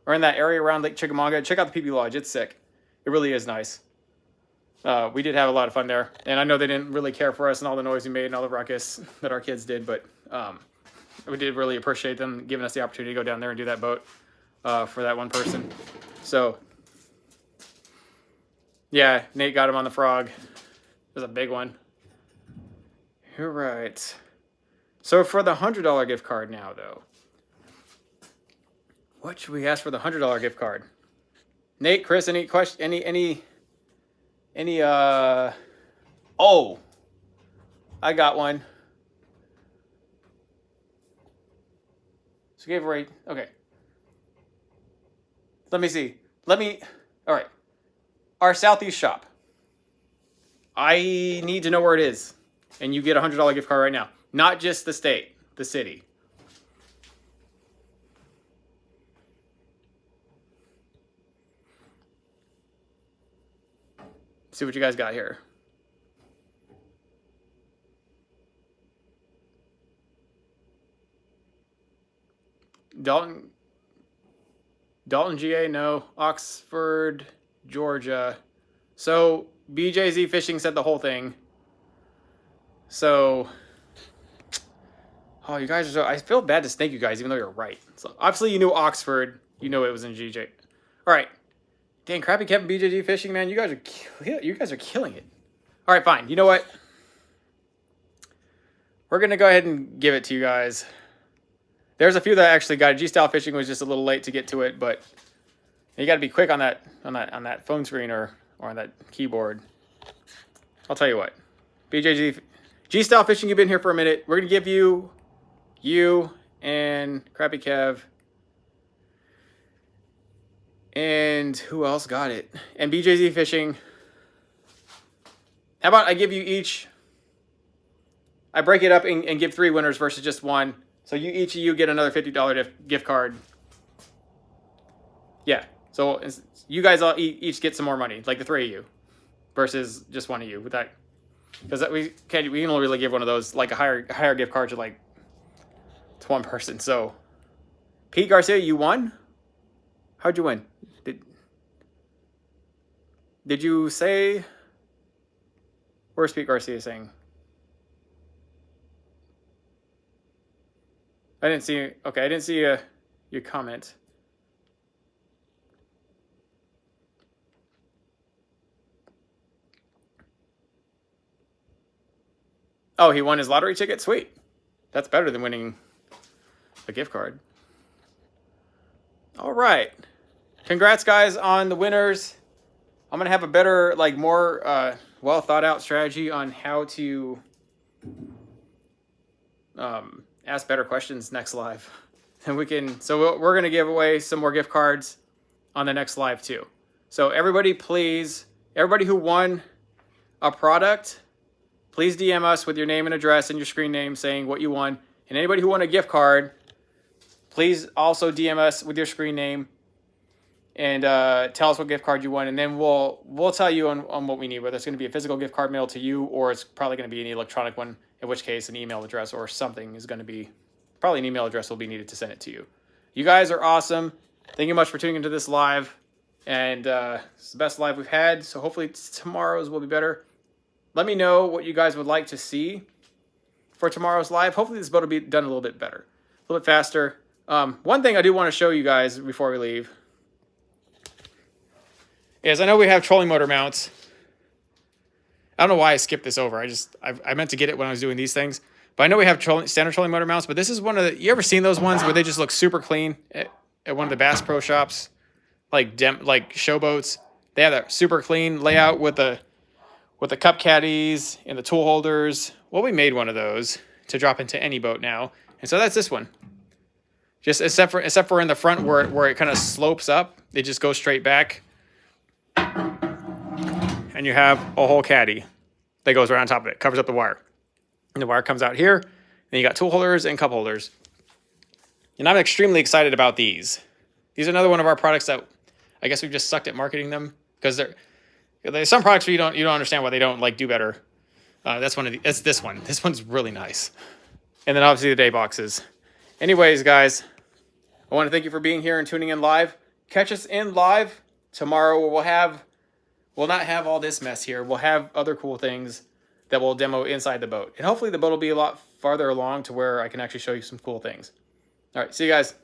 or in that area around Lake Chickamauga, check out the PB Lodge. It's sick. It really is nice. We did have a lot of fun there. And I know they didn't really care for us and all the noise we made and all the ruckus that our kids did, but we did really appreciate them giving us the opportunity to go down there and do that boat for that one person. So, yeah, Nate got him on the frog. It was a big one. All right. So for the $100 gift card now, though, what should we ask for the $100 gift card? Nate, Chris, any question? Oh, I got one. So give away. Okay. Let me see. All right. Our Southeast shop. I need to know where it is. And you get a $100 gift card right now. Not just the state, the city. See what you guys got here. Dalton, GA, no. Oxford, Georgia. So BJZ Fishing said the whole thing. So, oh, you guys are so, I feel bad to snake you guys, even though you're right. So obviously you knew Oxford. You know it was in GJ. All right. Dang, Crappy Kevin, BJG Fishing, man, you guys are killing it. All right, fine. You know what? We're gonna go ahead and give it to you guys. There's a few that actually got it. G-Style Fishing was just a little late to get to it, but you got to be quick on that phone screen or on that keyboard. I'll tell you what, BJG, G-Style Fishing, you've been here for a minute. We're gonna give you and Crappy Kev. And who else got it? And BJZ Fishing. How about I give you each, I break it up and give 3 winners versus just one. So each of you get another $50 gift card. Yeah. So you guys all each get some more money, like the 3 of you, versus just one of you. With that, because we can only really give one of those, like a higher gift card to like to one person. So Pete Garcia, you won. How'd you win? Did you say? Where's Pete Garcia saying? I didn't see. Okay, I didn't see your comment. Oh, he won his lottery ticket? Sweet. That's better than winning a gift card. All right. Congrats, guys, on the winners. I'm going to have a better, like, more well thought out strategy on how to ask better questions next live. And so we're going to give away some more gift cards on the next live too. So everybody, please, everybody who won a product, please DM us with your name and address and your screen name saying what you won. And anybody who won a gift card, please also DM us with your screen name and tell us what gift card you won, and then we'll tell you on what we need, whether it's going to be a physical gift card mailed to you or it's probably going to be an electronic one, in which case an email address or something is going to be, probably an email address will be needed to send it to you. You guys are awesome. Thank you much for tuning into this live, and it's the best live we've had, so hopefully tomorrow's will be better. Let me know what you guys would like to see for tomorrow's live. Hopefully this boat will be done a little bit better, a little bit faster. One thing I do want to show you guys before we leave is I know we have trolling motor mounts, I don't know why I skipped this over. I meant to get it when I was doing these things. But I know we have standard trolling motor mounts, but this is one of the, you ever seen those ones where they just look super clean at one of the Bass Pro shops? Like showboats. They have that super clean layout with the cup caddies and the tool holders. Well, we made one of those to drop into any boat now. And so that's this one. Just except for in the front where it kind of slopes up, it just goes straight back. And you have a whole caddy that goes right on top of it, covers up the wire. And the wire comes out here. Then you got tool holders and cup holders. And I'm extremely excited about these. These are another one of our products that I guess we've just sucked at marketing them, because there's some products where you don't understand why they don't like do better. That's this one. This one's really nice. And then obviously the day boxes. Anyways, guys, I want to thank you for being here and tuning in live. Catch us in live tomorrow, where we'll not have all this mess here. We'll have other cool things that we'll demo inside the boat. And hopefully the boat will be a lot farther along to where I can actually show you some cool things. All right, see you guys.